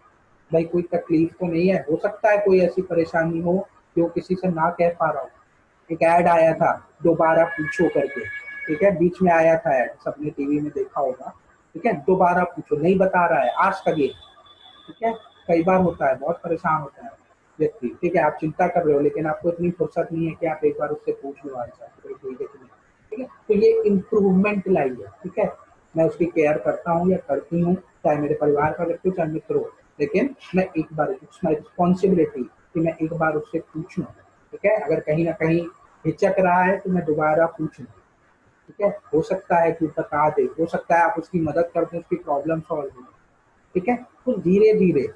भाई कोई तकलीफ तो नहीं है? हो सकता है कोई ऐसी परेशानी हो जो किसी से ना कह पा रहा हो। एक ऐड आया था, दोबारा पूछो करके, ठीक है, बीच में आया था ऐड, सबने टीवी में देखा होगा, ठीक है, दोबारा पूछो, नहीं बता रहा है आज का ये, ठीक है। कई बार होता है, बहुत परेशान होता है व्यक्ति, ठीक है, आप चिंता कर रहे हो, लेकिन आपको इतनी फुर्सत नहीं है कि आप एक बार उससे पूछ लो हाल चाल, कोई ठीक है कि नहीं, ठीक है। तो ये इम्प्रूवमेंट लाइए, ठीक है। मैं उसकी केयर करता हूँ या करती हूँ, चाहे मेरे परिवार का व्यक्ति हो चाहे मित्र हो, लेकिन मैं एक बार, इट्स माई रिस्पॉन्सिबिलिटी कि मैं एक बार उससे पूछूं, ठीक है। अगर कहीं ना कहीं हिचक रहा है तो मैं दोबारा पूछूं, ठीक है। हो सकता है कि बता दे, हो सकता है आप उसकी मदद कर दें, उसकी प्रॉब्लम सॉल्व हो, ठीक है। तो धीरे धीरे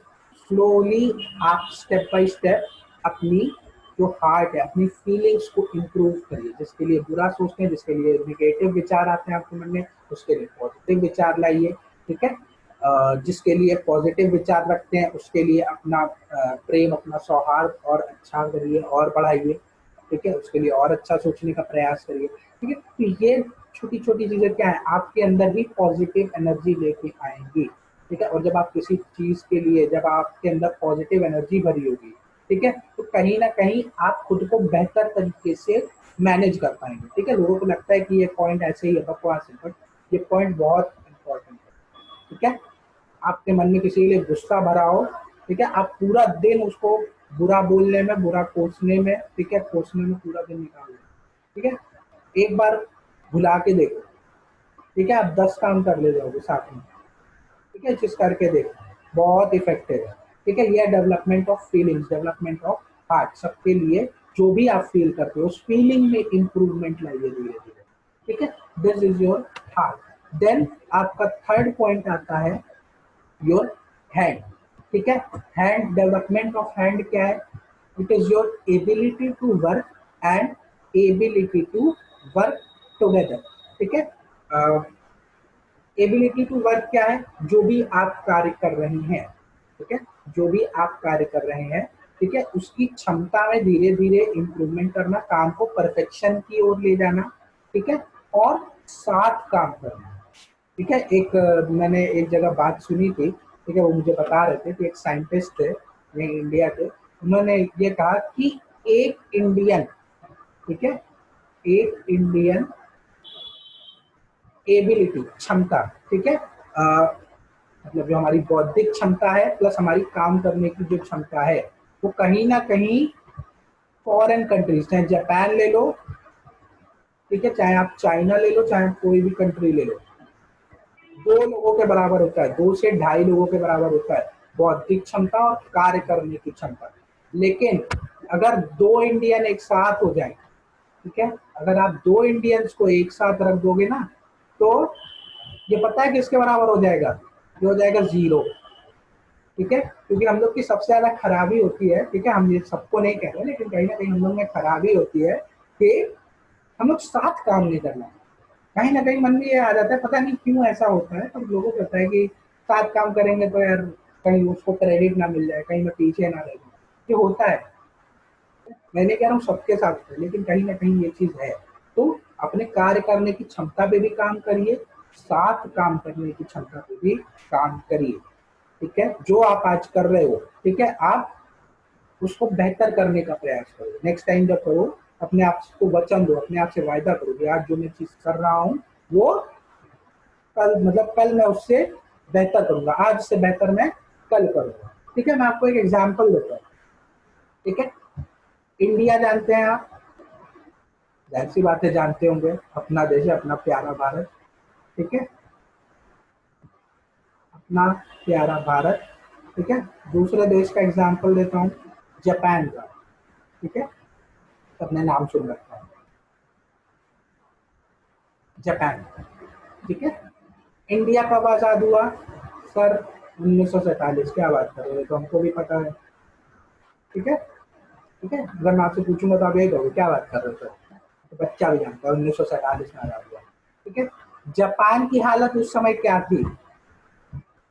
स्लोली आप स्टेप बाय स्टेप अपनी जो हार्ट है, अपनी फीलिंग्स को इम्प्रूव करिए। जिसके लिए बुरा सोचते हैं, जिसके लिए निगेटिव विचार आते हैं आपके मन में, उसके लिए पॉजिटिव विचार लाइए, ठीक है। जिसके लिए पॉजिटिव विचार रखते हैं उसके लिए अपना प्रेम, अपना सौहार्द और अच्छा करिए और बढ़ाइए, ठीक है, उसके लिए और अच्छा सोचने का प्रयास करिए, ठीक है। तो ये छोटी छोटी चीजें क्या है, आपके अंदर ही पॉजिटिव एनर्जी लेके आएंगी, ठीक है। और जब आप किसी चीज के लिए, जब आपके अंदर पॉजिटिव एनर्जी भरी होगी, ठीक है, तो कहीं ना कहीं आप खुद को बेहतर तरीके से मैनेज कर पाएंगे, ठीक है। लोगों को लगता है कि ये पॉइंट ऐसे ही है, बकवास है, बट ये पॉइंट बहुत इंपॉर्टेंट है, ठीक है। आपके मन में किसी के लिए गुस्सा भरा हो, ठीक है, आप पूरा दिन उसको बुरा बोलने में, बुरा कोसने में, ठीक है, कोसने में पूरा दिन निकाल दो, ठीक है। एक बार भुला के देखो, ठीक है, आप 10 काम कर ले जाओगे साथ में, ठीक है, चीज करके देखो, बहुत इफेक्टिव है, ठीक है। ये development of feelings, development of heart, सबके लिए जो भी आप फील करते हो उस फीलिंग में इंप्रूवमेंट लाइए धीरे धीरे, ठीक है। This is your heart. Then आपका थर्ड पॉइंट आता है योर हैंड, ठीक है। हैंड, डेवलपमेंट ऑफ हैंड क्या है? It is your ability to work and ability to work together, ठीक है। एबिलिटी टू वर्क क्या है? जो भी आप कार्य कर रहे हैं, ठीक है, जो भी आप कार्य कर रहे हैं, ठीक है, उसकी क्षमता में धीरे धीरे इंप्रूवमेंट करना, काम को परफेक्शन की ओर ले जाना, ठीक है, और साथ काम करना, ठीक है। एक मैंने एक जगह बात सुनी थी, ठीक है, वो मुझे बता रहे थे कि एक साइंटिस्ट थे ये इंडिया के, उन्होंने ये कहा कि एक इंडियन, ठीक है, एक इंडियन एबिलिटी क्षमता, ठीक है, मतलब जो हमारी बौद्धिक क्षमता है प्लस हमारी काम करने की जो क्षमता है, वो कहीं ना कहीं फॉरेन कंट्रीज, चाहे जापान ले लो, ठीक है, चाहे आप चाइना ले लो, चाहे कोई भी कंट्री ले लो, 2 लोगों के बराबर होता है, 2 से 2.5 लोगों के बराबर होता है बौद्धिक क्षमता और कार्य करने की क्षमता। लेकिन अगर 2 इंडियन एक साथ हो जाए, ठीक है, अगर आप 2 इंडियंस को एक साथ रख दोगे ना, तो ये पता है किसके बराबर हो जाएगा? ये हो जाएगा 0, ठीक है, क्योंकि हम लोग की सबसे ज्यादा खराबी होती है, ठीक है, हम ये सबको नहीं कह रहे, लेकिन कहीं ना कहीं हम लोग में खराबी होती है कि हम लोग साथ काम नहीं करना। कहीं ना कहीं मन में ये आ जाता है, पता नहीं क्यों ऐसा होता है, पर लोगों को पता है कि साथ काम करेंगे तो यार कहीं उसको क्रेडिट ना मिल जाए, कहीं मैं पीछे ना रह जाऊं, ये होता है। मैं नहीं कह रहा हूँ सबके साथ होता है, लेकिन कहीं ना कहीं ये चीज है। तो अपने कार्य करने की क्षमता पे भी काम करिए, साथ काम करने की क्षमता पे भी काम करिए, ठीक है। जो आप आज कर रहे हो, ठीक है, आप उसको बेहतर करने का प्रयास करो। नेक्स्ट टाइम जब करो, अपने आप को वचन दो, अपने आप से वायदा करो कि आज जो मैं चीज कर रहा हूँ वो कल, मतलब कल मैं उससे बेहतर करूंगा, आज से बेहतर मैं कल करूंगा, ठीक है। मैं आपको एक एग्जाम्पल देता हूँ, ठीक है। इंडिया जानते हैं आप, जाहिर सी बात है जानते होंगे, अपना देश है, अपना प्यारा भारत, ठीक है, अपना प्यारा भारत, ठीक है। दूसरे देश का एग्जाम्पल देता हूँ, जापान का, ठीक है, सबने नाम सुन रखा है, जापान, ठीक है। इंडिया कब आजाद हुआ? सर 1947। क्या बात कर रहे हो, तो हमको भी पता है, ठीक है, ठीक है। अगर मैं आपसे पूछूंगा तो आप यही कहोगे क्या बात कर रहे हो सर, तो बच्चा भी जानता है 1947 में आजाद हुआ, ठीक है। जापान की हालत उस समय क्या थी?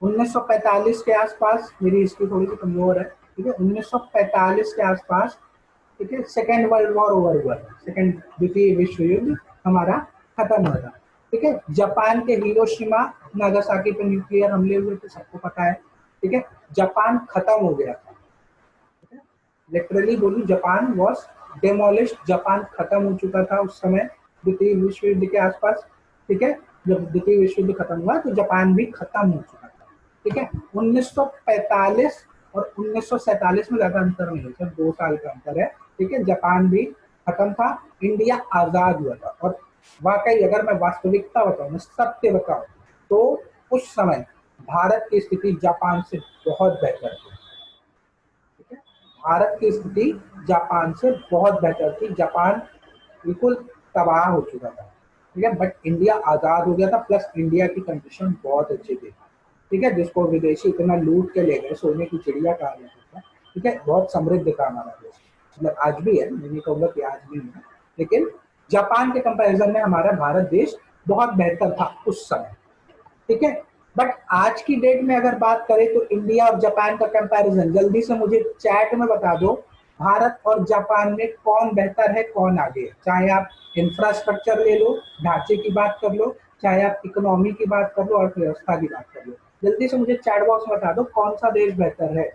1945 के आसपास, मेरी हिस्ट्री थोड़ी सी कमजोर है, ठीक है, 1945 के आसपास, ठीक है, सेकेंड वर्ल्ड वॉर ओवर हुआ था, सेकेंड द्वितीय विश्व युद्ध हमारा खत्म हुआ था, ठीक है। जापान के हिरोशिमा नागासाकी पे न्यूक्लियर हमले हुए थे, सबको पता है, ठीक है। जापान खत्म हो गया था, लिटरली बोलूं, जापान वॉज डेमोलिश्ड, जापान खत्म हो चुका था उस समय, द्वितीय विश्व युद्ध के आसपास, ठीक है। जब द्वितीय विश्व युद्ध खत्म हुआ तो जापान भी खत्म हो चुका था, ठीक है। 1945 और 1947 में ज्यादा अंतर नहीं है, सिर्फ 2 साल का अंतर है, ठीक है। जापान भी खत्म था, इंडिया आजाद हुआ था। और वाकई अगर मैं वास्तविकता बताऊं, मैं सत्य बताऊं, तो उस समय भारत की स्थिति जापान से बहुत बेहतर थी, ठीक है। भारत की स्थिति जापान से बहुत बेहतर थी, जापान बिल्कुल तबाह हो चुका था, ठीक है। बट इंडिया आजाद हो गया था, प्लस इंडिया की कंडीशन बहुत अच्छी थी, ठीक है, जिसको विदेशी इतना लूट के ले गए, सोने की चिड़िया कहा जाता था, ठीक है। बहुत समृद्ध था हमारा देश, मतलब आज भी है, मैं नहीं कहूँगा कि आज नहीं है, लेकिन जापान के कंपैरिजन में हमारा भारत देश बहुत बेहतर था उस समय, ठीक है। बट आज की डेट में अगर बात करें तो इंडिया और जापान का कंपैरिजन जल्दी से मुझे चैट में बता दो, भारत और जापान में कौन बेहतर है, कौन आगे है? चाहे आप इंफ्रास्ट्रक्चर ले लो, ढांचे की बात कर लो, चाहे आप इकोनॉमी की बात कर लो, अर्थव्यवस्था की बात कर लो, जल्दी से मुझे चैट बॉक्स में बता दो कौन सा देश बेहतर है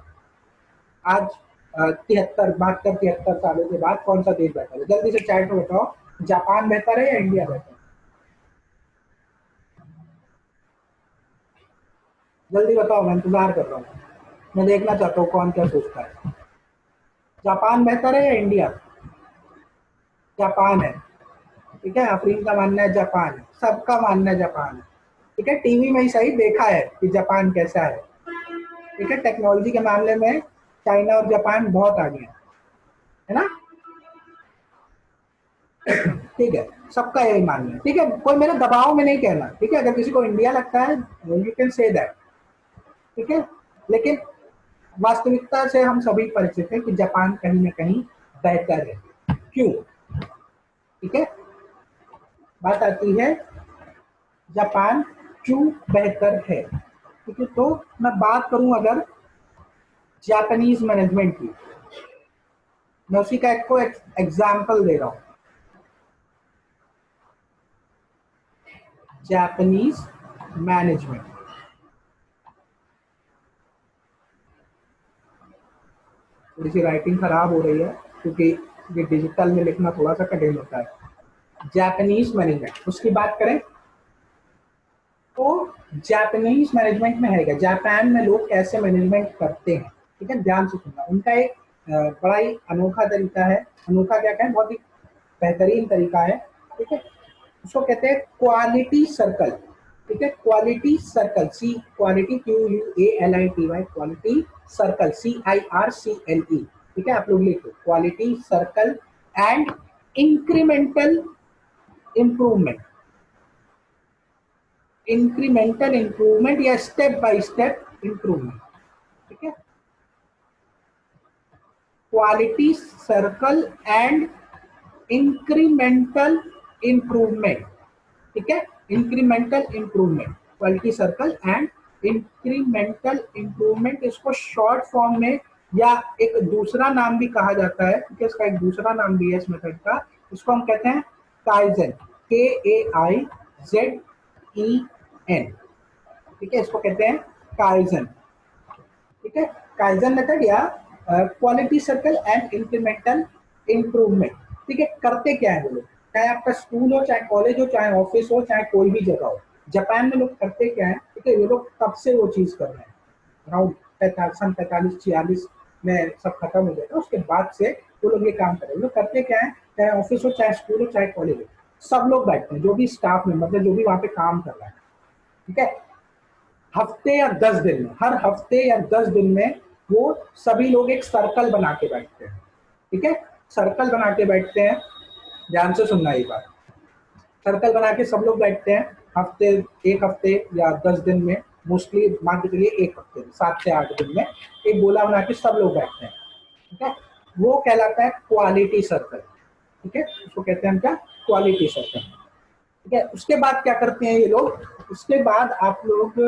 आज, 73 सालों के बाद कौन सा देश बेहतर है? जल्दी से चैट में बताओ, जापान बेहतर है या इंडिया बेहतर है? जल्दी बताओ, मैं इंतजार कर रहा हूँ, मैं देखना चाहता हूँ कौन क्या सोचता है। जापान बेहतर है या इंडिया? जापान है, ठीक है। अफरीन का मानना है जापान है, सबका मानना है जापान है, ठीक है। टीवी में ही सही देखा है कि जापान कैसा है, ठीक है। टेक्नोलॉजी के मामले में चाइना और जापान बहुत आगे है ना, ठीक है। सबका यही मानना है, ठीक है, कोई मेरे दबाव में नहीं कहना, ठीक है। अगर किसी को इंडिया लगता है यू कैन से दैट, ठीक है। लेकिन वास्तविकता से हम सभी परिचित हैं कि जापान कहीं ना कहीं बेहतर है, क्यों? ठीक है, बात आती है जापान क्यों बेहतर है। ठीक है, तो मैं बात करूं अगर जापानीज मैनेजमेंट की, मैं उसी का एक एग्जाम्पल दे रहा हूं। जापानीज मैनेजमेंट, थोड़ी सी राइटिंग खराब हो रही है क्योंकि ये डिजिटल में लिखना थोड़ा सा कठिन होता है। जापानीज मैनेजमेंट उसकी बात करें तो जापानीज मैनेजमेंट में है क्या, जापान में लोग कैसे मैनेजमेंट करते हैं। ठीक है, ध्यान से सुनना। उनका एक बड़ा ही अनोखा तरीका है, अनोखा क्या कहें, बहुत ही बेहतरीन तरीका है। ठीक है, उसको कहते हैं क्वालिटी सर्कल। ठीक है, quality circle, C quality QUALITY, quality circle CIRCLE। ठीक है, आप लोग लिखो quality circle and incremental improvement. Incremental improvement या स्टेप बाय स्टेप इंप्रूवमेंट। ठीक है, quality circle and incremental improvement. ठीक है, incremental improvement, quality circle and incremental improvement, इसको शॉर्ट फॉर्म में या एक दूसरा नाम भी कहा जाता है, क्योंकि इसका एक दूसरा नाम भी है इस मेथड का, इसको हम कहते हैं काइजन, KAIZEN। ठीक है, इसको कहते हैं काइजन। ठीक है, काइजन मेथड या quality circle and incremental improvement. ठीक है, करते क्या है वो लोग, चाहे आपका स्कूल हो, चाहे कॉलेज हो, चाहे ऑफिस हो, चाहे कोई भी जगह हो, जापान में लोग करते क्या है। ठीक है, ये लोग कब से वो चीज कर रहे हैं, अराउंड 45 46 में सब खत्म हो जाएगा, उसके बाद से वो लोग ये काम कर रहे हैं। लोग करते क्या है, चाहे ऑफिस हो, चाहे स्कूल हो, चाहे कॉलेज हो, सब लोग बैठते हैं, जो भी स्टाफ में मतलब जो भी वहां पे काम कर रहा है। ठीक है, हफ्ते या 10 दिन में, हर हफ्ते या 10 दिन में वो सभी लोग एक सर्कल बना के बैठते हैं। ठीक है, सर्कल बना के बैठते हैं, ध्यान से सुनना ये बात। सर्कल बना के सब लोग बैठते हैं हफ्ते, एक हफ्ते या 10 दिन में, मोस्टली मान के चलिए एक हफ्ते में 7 से 8 दिन में एक गोला बना के सब लोग बैठते हैं। ठीक है, वो कहलाता है क्वालिटी सर्कल। ठीक है, उसको कहते हैं हम क्या, क्वालिटी सर्कल। ठीक है, उसके बाद क्या करते हैं ये लोग, उसके बाद आप लोग,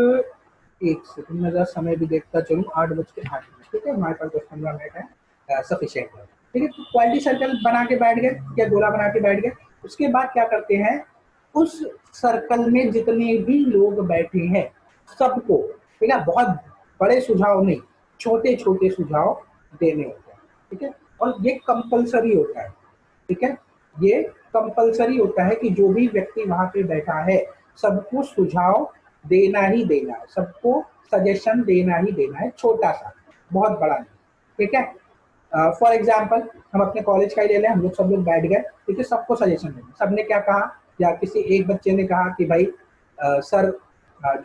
एक सेकंड में जरा समय भी देखता चलूँ, 8:08। ठीक है, हमारे पास 10-15 मिनट है, सफिशियंट है। ठीक है, तो क्वालिटी सर्कल बना के बैठ गए या गोला बना के बैठ गए। उसके बाद क्या करते हैं, उस सर्कल में जितने भी लोग बैठे हैं सबको, ठीक है, बहुत बड़े सुझाव नहीं, छोटे छोटे सुझाव देने होते हैं। ठीक है, और ये कंपलसरी होता है। ठीक है, ये कंपलसरी होता है कि जो भी व्यक्ति वहां पे बैठा है सबको सुझाव देना ही देना है, सबको सजेशन देना ही देना है, छोटा सा, बहुत बड़ा नहीं। ठीक है, फॉर एग्जाम्पल हम अपने कॉलेज का ही ले लें, हम लोग सब लोग बैठ गए। ठीक है, सबको सजेशन देना, सबने क्या कहा, या किसी एक बच्चे ने कहा कि भाई सर,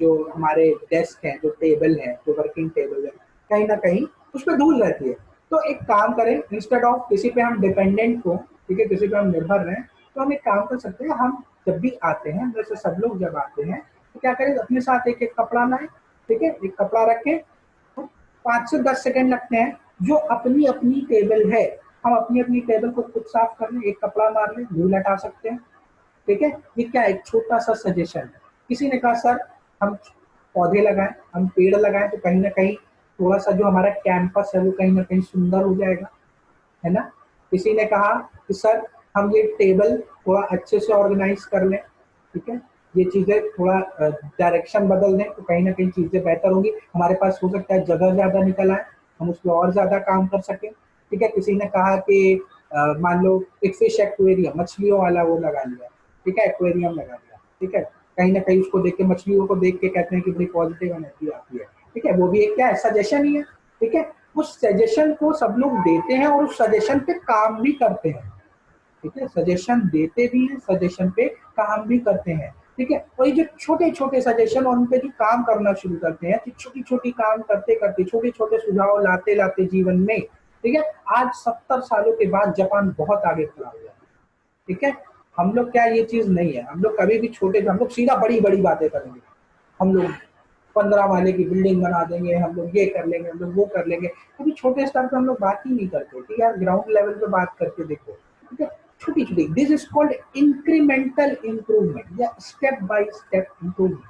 जो हमारे डेस्क है, जो टेबल है, जो वर्किंग टेबल है, कहीं ना कहीं उस पर धूल रहती है, तो एक काम करें, इंस्टेड ऑफ किसी पे हम डिपेंडेंट हो, ठीक है, किसी पे हम निर्भर रहें, तो हम एक काम कर सकते हैं, हम जब भी आते हैं, जैसे सब लोग जब आते हैं तो क्या करें, अपने साथ एक एक कपड़ा लाएं। ठीक है, एक कपड़ा रखें, 5 से 10 सेकंड लगते हैं, जो अपनी अपनी टेबल है, हम अपनी अपनी टेबल को खुद साफ कर लें, एक कपड़ा मार लें, धूल हटा सकते हैं। ठीक है, ये क्या है, एक छोटा सा सजेशन है। किसी ने कहा सर हम पौधे लगाएं, हम पेड़ लगाएं, तो कहीं ना कहीं थोड़ा सा जो हमारा कैंपस है वो कहीं ना कहीं सुंदर हो जाएगा, है ना। किसी ने कहा कि सर हम ये टेबल थोड़ा अच्छे से ऑर्गेनाइज कर लें। ठीक है, ये चीजें थोड़ा डायरेक्शन बदल दें, तो कहीं ना कहीं चीजें बेहतर होंगी, हमारे पास हो सकता है जगह ज्यादा निकल आए, हम उस पर और ज्यादा काम कर सकें। ठीक है, किसी ने कहा कि मान लो एक फिश एक्वेरियम, मछलियों वाला वो लगा लिया। ठीक है, एक्वेरियम लगा लिया। ठीक है, कहीं ना कहीं उसको देख के, मछलियों को देख के कहते हैं कि बड़ी पॉजिटिव एनर्जी आती है। ठीक है, वो भी एक क्या है, सजेशन ही है। ठीक है, उस सजेशन को सब लोग देते हैं और उस सजेशन पे काम भी करते हैं। ठीक है, सजेशन देते भी हैं, सजेशन पे काम भी करते हैं। ठीक है, और ये जो छोटे छोटे सजेशन और उन पे जो काम करना शुरू करते हैं, छोटी छोटी काम करते करते, छोटे छोटे सुझाव लाते लाते जीवन में, ठीक है, आज 70 सालों के बाद जापान बहुत आगे खड़ा हुआ है। ठीक है, हम लोग क्या, ये चीज नहीं है, हम लोग कभी भी छोटे, हम लोग सीधा बड़ी बड़ी बातें करेंगे, हम लोग 15 माले की बिल्डिंग बना देंगे, हम लोग ये कर लेंगे, हम लोग वो कर लेंगे, कभी छोटे स्तर पे हम लोग बात ही नहीं करते। ठीक है, ग्राउंड लेवल पे बात करके देखो। ठीक है, छोटी छोटी, this is called incremental improvement या स्टेप बाय स्टेप इंप्रूवमेंट।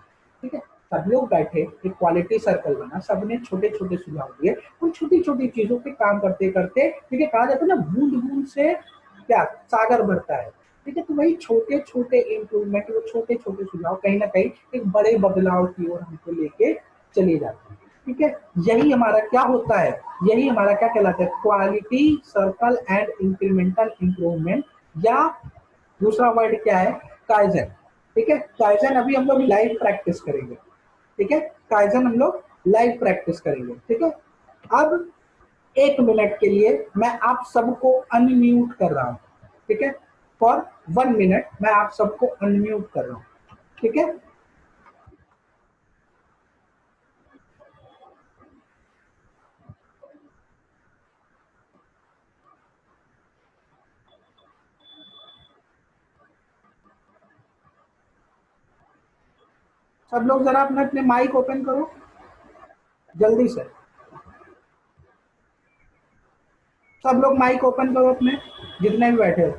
ठीक है, सब लोग बैठे, एक क्वालिटी सर्कल बना, सबने छोटे छोटे सुझाव दिए, उन छोटी छोटी चीजों पे काम करते करते, ठीक है, कहा जाता है ना बूंद बूंद से क्या सागर भरता है, ठीक है, तो वही छोटे छोटे इम्प्रूवमेंट, वो छोटे छोटे सुझाव कहीं ना कहीं एक बड़े बदलाव की ओर हमको लेके चले जाते हैं, ठीक है। यही हमारा क्या होता है, यही हमारा क्या कहलाता है, quality circle and incremental improvement, या दूसरा वर्ड क्या है, काइजन, ठीक है। काइजन अभी हम लोग लाइव प्रैक्टिस करेंगे, ठीक है, काइजन हम लोग लाइव प्रैक्टिस करेंगे, ठीक है। अब 1 मिनट के लिए मैं आप सबको अनम्यूट कर रहा हूं, ठीक है, फॉर 1 मिनट मैं आप सबको अनम्यूट कर रहा हूं, ठीक है। सब लोग जरा अपने अपने माइक ओपन करो जल्दी से, सब लोग माइक ओपन करो अपने, जितने भी बैठे हो।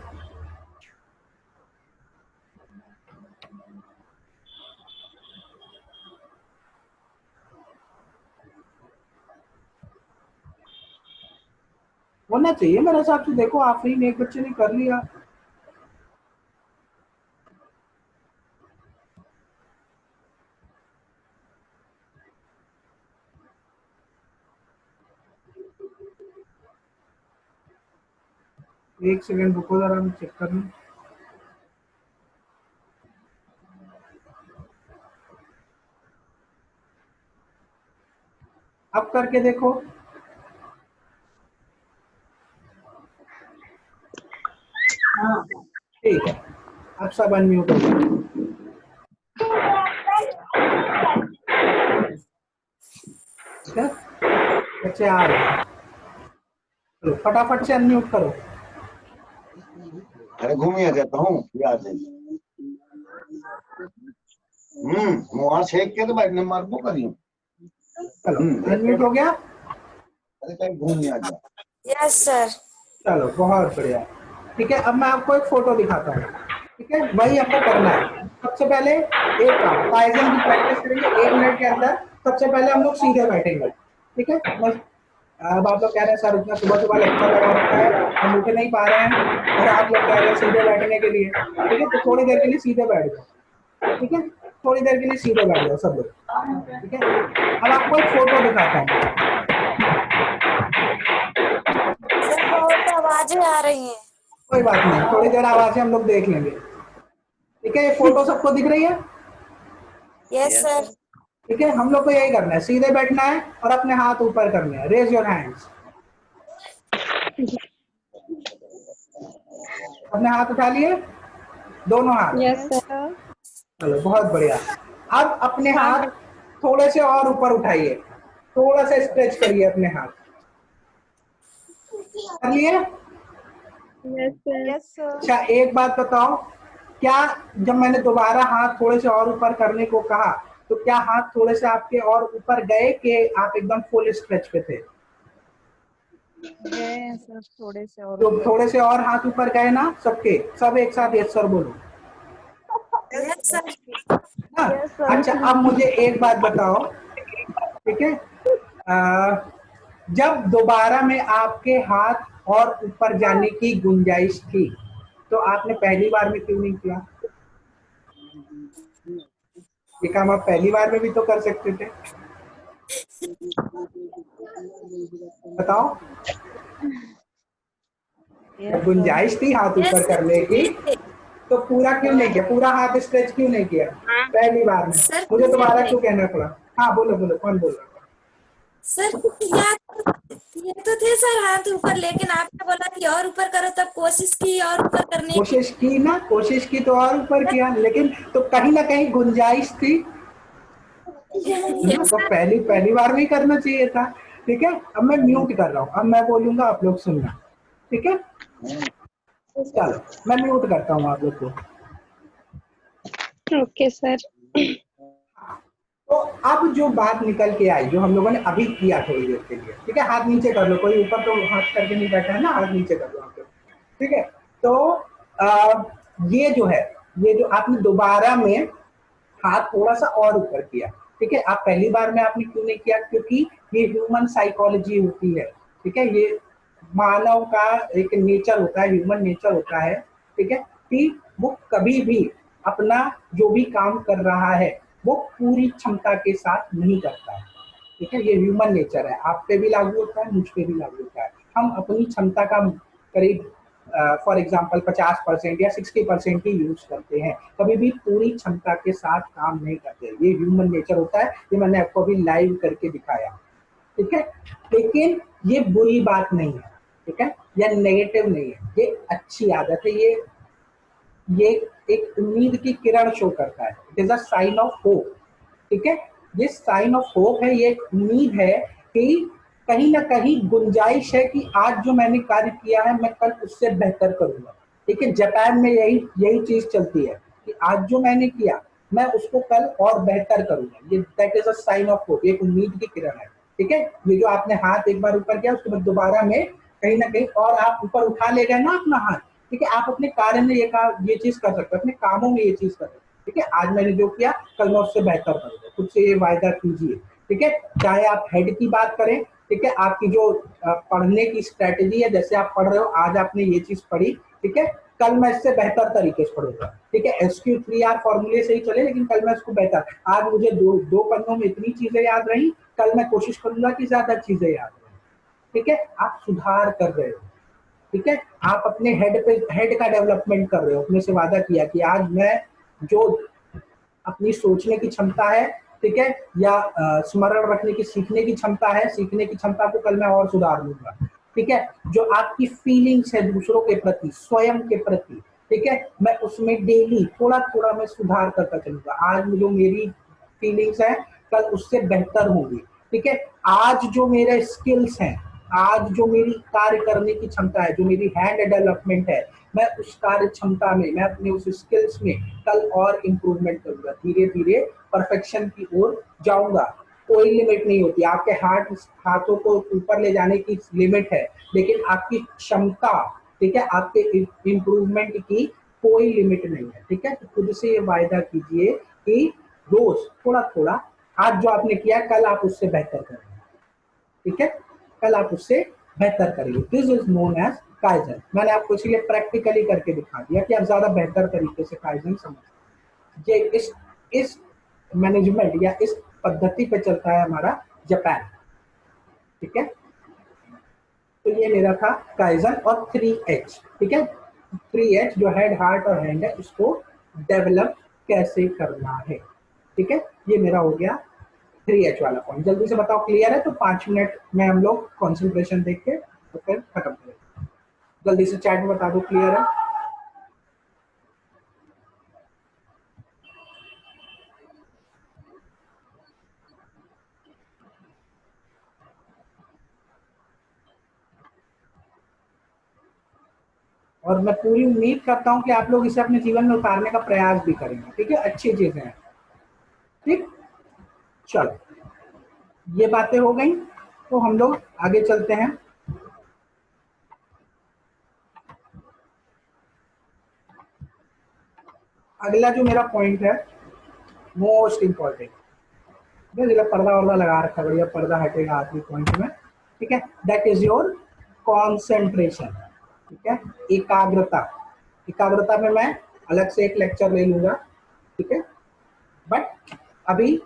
होना चाहिए मेरे हिसाब से, देखो आफरीन एक बच्चे ने कर लिया, एक सेकंड रुको जरा मैं चेक कर लूं। अब करके देखो, हाँ ठीक है, अब सब अनम्यूट हो गए, ठीक है, बच्चे आ रहे हैं, चलो फटाफट से अनम्यूट करो। अरे घूमिया जाता हूँ याद है। वहां छेक के तो बैठने मार को करियो। चलो अनम्यूट हो गया, अरे कहीं घूमिया जा। Yes sir. चलो बहुत बढ़िया, ठीक है। अब मैं आपको एक फोटो दिखाता हूँ, ठीक है, वही हमको करना है। सबसे पहले एक काम, काइजन की प्रैक्टिस करेंगे 1 मिनट के अंदर। सबसे पहले हम लोग सीधे बैठेंगे, ठीक है। अब आप लोग कह रहे हैं सर इतना सुबह सुबह लेक्चर लगा रखा है, हम उठ नहीं पा रहे हैं, और आप लोग कह रहे हैं सीधे बैठने के लिए, ठीक है, तो थोड़ी देर के लिए सीधे बैठ जाओ, ठीक है, थोड़ी देर के लिए सीधे बैठ जाओ सब लोग, ठीक है। अब आपको एक फोटो दिखाता हूँ, सर बहुत आवाजें आ रही हैं। कोई बात नहीं, थोड़ी देर आवाजें हम लोग देख लेंगे, ठीक है। ये फोटो सबको दिख रही है? Yes sir. ठीक है, हम लोग को यही करना है, सीधे बैठना है और अपने हाथ ऊपर करने हैं, रेज योर हैंड्स, अपने हाथ उठा लिए, दोनों हाथ, यस सर। चलो बहुत बढ़िया। अब अपने हाथ थोड़े से और ऊपर उठाइए, थोड़ा सा स्ट्रेच करिए अपने हाथ, कर लिए? Yes sir. अच्छा एक बात बताओ, क्या जब मैंने दोबारा हाथ थोड़े से और ऊपर करने को कहा, तो क्या हाथ थोड़े से आपके और ऊपर गए कि आप एकदम फुल स्ट्रेच पे थे? गए सर थोड़े से और तो थोड़े से और हाथ ऊपर गए ना सबके, सब एक साथ यस सर बोलो। Yes sir. हाँ, यस सर। अच्छा अब मुझे एक बात बताओ, ठीक है, जब दोबारा में आपके हाथ और ऊपर जाने की गुंजाइश थी, तो आपने पहली बार में क्यों नहीं किया? ये काम आप पहली बार में भी तो कर सकते थे, बताओ। गुंजाइश थी हाथ ऊपर करने की, तो पूरा क्यों नहीं किया, पूरा हाथ स्ट्रेच क्यों नहीं किया पहली बार में? सर मुझे दोबारा क्यों कहना पड़ा? हाँ बोलो बोलो, कौन बोल रहा था? सर ये तो थे सर हाथ ऊपर, लेकिन आपने बोला कि और ऊपर करो, तब कोशिश की और ऊपर करने की। कोशिश की ना, कोशिश की तो और ऊपर किया, लेकिन तो कहीं ना कहीं गुंजाइश थी ना, तो पहली पहली बार भी करना चाहिए था, ठीक है। अब मैं म्यूट कर रहा हूँ, अब मैं बोलूंगा आप लोग सुनना, ठीक है। चलो मैं म्यूट करता हूँ आप लोग को। Okay sir. तो अब जो बात निकल के आई, जो हम लोगों ने अभी किया थोड़ी देर के लिए, ठीक है, हाथ नीचे कर लो, कोई ऊपर तो हाथ करके नहीं बैठा है ना, हाथ नीचे कर लो आप लोग, ठीक है। तो ये जो है, ये जो आपने दोबारा में हाथ थोड़ा सा और ऊपर किया, ठीक है। आप पहली बार में आपने क्यों नहीं किया, क्योंकि ये ह्यूमन साइकोलॉजी होती है, ठीक है। ये मानव का एक नेचर होता है, ह्यूमन नेचर होता है, ठीक है, कि वो कभी भी अपना जो भी काम कर रहा है वो पूरी क्षमता के साथ नहीं करता है, ठीक है। ये ह्यूमन नेचर है, आप पे भी लागू होता है, मुझ पे भी लागू होता है। हम अपनी क्षमता का करीब फॉर एग्जाम्पल 50% या 60% ही यूज करते हैं, कभी भी पूरी क्षमता के साथ काम नहीं करते। ये ह्यूमन नेचर होता है, ये मैंने आपको अभी लाइव करके दिखाया, ठीक है। लेकिन ये बुरी बात नहीं है, ठीक है, या नेगेटिव नहीं है, ये अच्छी आदत है। ये एक उम्मीद की किरण शो करता है, it is a sign of hope, ठीक है। ये साइन ऑफ होप है, ये एक उम्मीद है कि कहीं ना कहीं गुंजाइश है कि आज जो मैंने कार्य किया है मैं कल उससे बेहतर करूंगा, ठीक है। जापान में यही यही चीज चलती है कि आज जो मैंने किया मैं उसको कल और बेहतर करूंगा, ये that is a sign of hope, एक उम्मीद की किरण है, ठीक है। ये जो आपने हाथ एक बार ऊपर किया उसके बाद दोबारा में कहीं ना कहीं और आप ऊपर उठा ले गए ना अपना हाथ, ठीक है। आप अपने कार्य में ये चीज कर सकते हो, अपने कामों में ये चीज कर सकते हो, ठीक है। आज मैंने जो किया कल मैं उससे बेहतर करूंगा, खुद से ये वायदा कीजिए, ठीक है। चाहे आप हेड की बात करें, ठीक है, आपकी जो पढ़ने की स्ट्रेटेजी है, जैसे आप पढ़ रहे हो, आज आपने ये चीज पढ़ी, ठीक है, कल मैं इससे बेहतर तरीके से पढ़ूंगा, ठीक है। SQ3R फॉर्मूले से ही चले, लेकिन कल मैं इसको बेहतर, आज मुझे दो पन्नों में इतनी चीजें याद रही, कल मैं कोशिश करूंगा कि ज्यादा चीजें याद रही, ठीक है। आप सुधार कर रहे हो, ठीक है। आप अपने हेड का डेवलपमेंट कर रहे हो, अपने से वादा किया कि आज मैं जो अपनी सोचने की क्षमता है, ठीक है, या स्मरण रखने की, सीखने की क्षमता है, सीखने की क्षमता को कल मैं और सुधार लूंगा, ठीक है। जो आपकी फीलिंग्स है दूसरों के प्रति, स्वयं के प्रति, ठीक है, मैं उसमें डेली थोड़ा थोड़ा मैं सुधार करता चलूंगा। आज जो मेरी फीलिंग्स है कल उससे बेहतर होंगी, ठीक है। आज जो मेरे स्किल्स हैं, आज जो मेरी कार्य करने की क्षमता है, जो मेरी हैंड डेवलपमेंट है, मैं उस कार्य क्षमता में, मैं अपने उस स्किल्स में कल और इम्प्रूवमेंट करूंगा, धीरे धीरे परफेक्शन की ओर जाऊंगा। कोई लिमिट नहीं होती, आपके हाथों को ऊपर ले जाने की लिमिट है, लेकिन आपकी क्षमता, ठीक है, आपके इम्प्रूवमेंट की कोई लिमिट नहीं है, ठीक है। तो खुद से ये वायदा कीजिए कि रोज थोड़ा थोड़ा, आज जो आपने किया कल आप उससे बेहतर करेंगे, ठीक है, कल आप उससे बेहतर करेंगे। This is known as kaizen. मैंने आपको इसलिए प्रैक्टिकली करके दिखा दिया कि आप ज्यादा बेहतर तरीके से काइजन समझ। ये इस मैनेजमेंट या इस पद्धति पे चलता है हमारा जापान, ठीक है। तो ये मेरा था काइजन और 3H, ठीक है। 3H जो हेड, हार्ट और हैंड है, उसको डेवलप कैसे करना है, ठीक है। ये मेरा हो गया 3H वाला पॉइंट। जल्दी से बताओ, क्लियर है? तो 5 मिनट में हम लोग कॉन्सेंट्रेशन देख के तो फिर खत्म करेंगे। जल्दी से चैट में बता दो, क्लियर है? और मैं पूरी उम्मीद करता हूं कि आप लोग इसे अपने जीवन में उतारने का प्रयास भी करेंगे, ठीक है। अच्छी चीजें हैं, ठीक। चलो, ये बातें हो गई, तो हम लोग आगे चलते हैं। अगला जो मेरा पॉइंट है, मोस्ट इंपॉर्टेंट, पर्दा वर्दा लगा रखा, बढ़िया पर्दा हटेगा आखिरी पॉइंट में, ठीक है। दैट इज योर कॉन्सेंट्रेशन, ठीक है। एकाग्रता। एकाग्रता में मैं अलग से एक लेक्चर ले लूंगा, ठीक है। बट अभी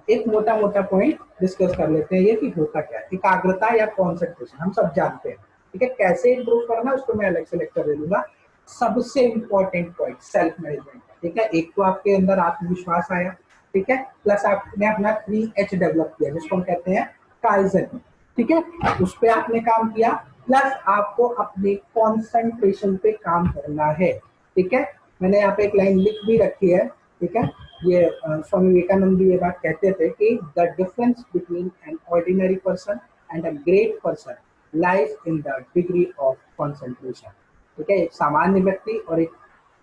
एक मोटा मोटा पॉइंट डिस्कस कर लेते हैं, ये कि होता क्या है एकाग्रता या कॉन्सेंट्रेशन, हम सब जानते हैं, ठीक है। कैसे इंप्रूव करना है उसको मैं अलग से लेक्चर ले लूंगा। सबसे इंपॉर्टेंट पॉइंट सेल्फ मैनेजमेंट, ठीक है। एक तो आपके अंदर आत्मविश्वास आया, ठीक है, प्लस आपने अपना 3H डेवलप किया जिसको हम कहते हैं काइजन, ठीक है। उस पर आपने काम किया, प्लस आपको अपने कॉन्सेंट्रेशन पे काम करना है, ठीक है। मैंने यहाँ पे एक लाइन लिख भी रखी है, ठीक है। ये स्वामी विवेकानंद भी ये बात कहते थे कि the difference between an ordinary person and a great person lies in the degree of concentration, ठीक है। एक सामान्य व्यक्ति और एक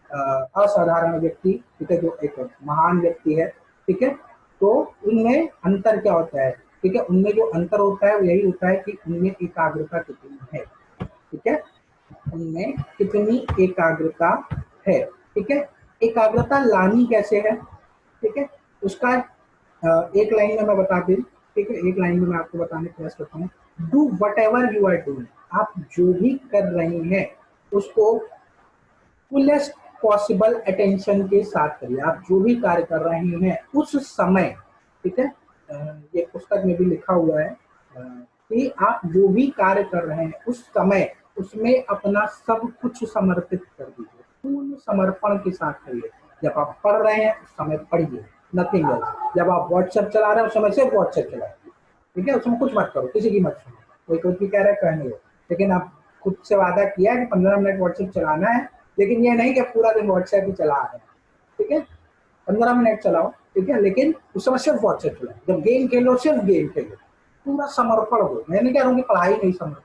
असाधारण व्यक्ति, ठीक है, जो एक महान व्यक्ति है, ठीक है, तो उनमें अंतर क्या होता है, ठीक है। उनमें जो अंतर होता है वो यही होता है कि उनमें एकाग्रता कितनी है, ठीक है, उनमें कितनी एकाग्रता है, ठीक है। एकाग्रता लानी कैसे है, ठीक है, उसका एक लाइन में मैं बता दूं, ठीक है, एक लाइन में मैं आपको बताने का प्रयास करता हूँ। Do whatever you are doing, आप जो भी कर रहे हैं उसको फुलेस्ट पॉसिबल अटेंशन के साथ करिए। आप जो भी कार्य कर रहे हैं उस समय, ठीक है, ये पुस्तक में भी लिखा हुआ है कि आप जो भी कार्य कर रहे हैं उस समय उसमें अपना सब कुछ समर्पित कर दीजिए, पूर्ण समर्पण के साथ करिए। जब आप पढ़ रहे हैं उस समय पढ़िए, नथिंग एल्स। जब आप व्हाट्सएप चला रहे हैं उस समय सिर्फ व्हाट्सएप चलाइए, ठीक है, उसमें कुछ मत करो, किसी की मत सुनो, कोई कुछ भी कह रहा है कहने दो, लेकिन आप खुद से वादा किया है कि 15 मिनट व्हाट्सएप चलाना है, लेकिन ये नहीं कि पूरा दिन व्हाट्सएप ही चला रहे हैं, ठीक है, 15 मिनट चलाओ, ठीक है, लेकिन उस समय सिर्फ व्हाट्सएप चलाओ। जब गेम खेलो सिर्फ गेम खेलो, पूरा समर्पण हो। मैं नहीं कह रहा हूँ कि पढ़ाई नहीं समर्पण,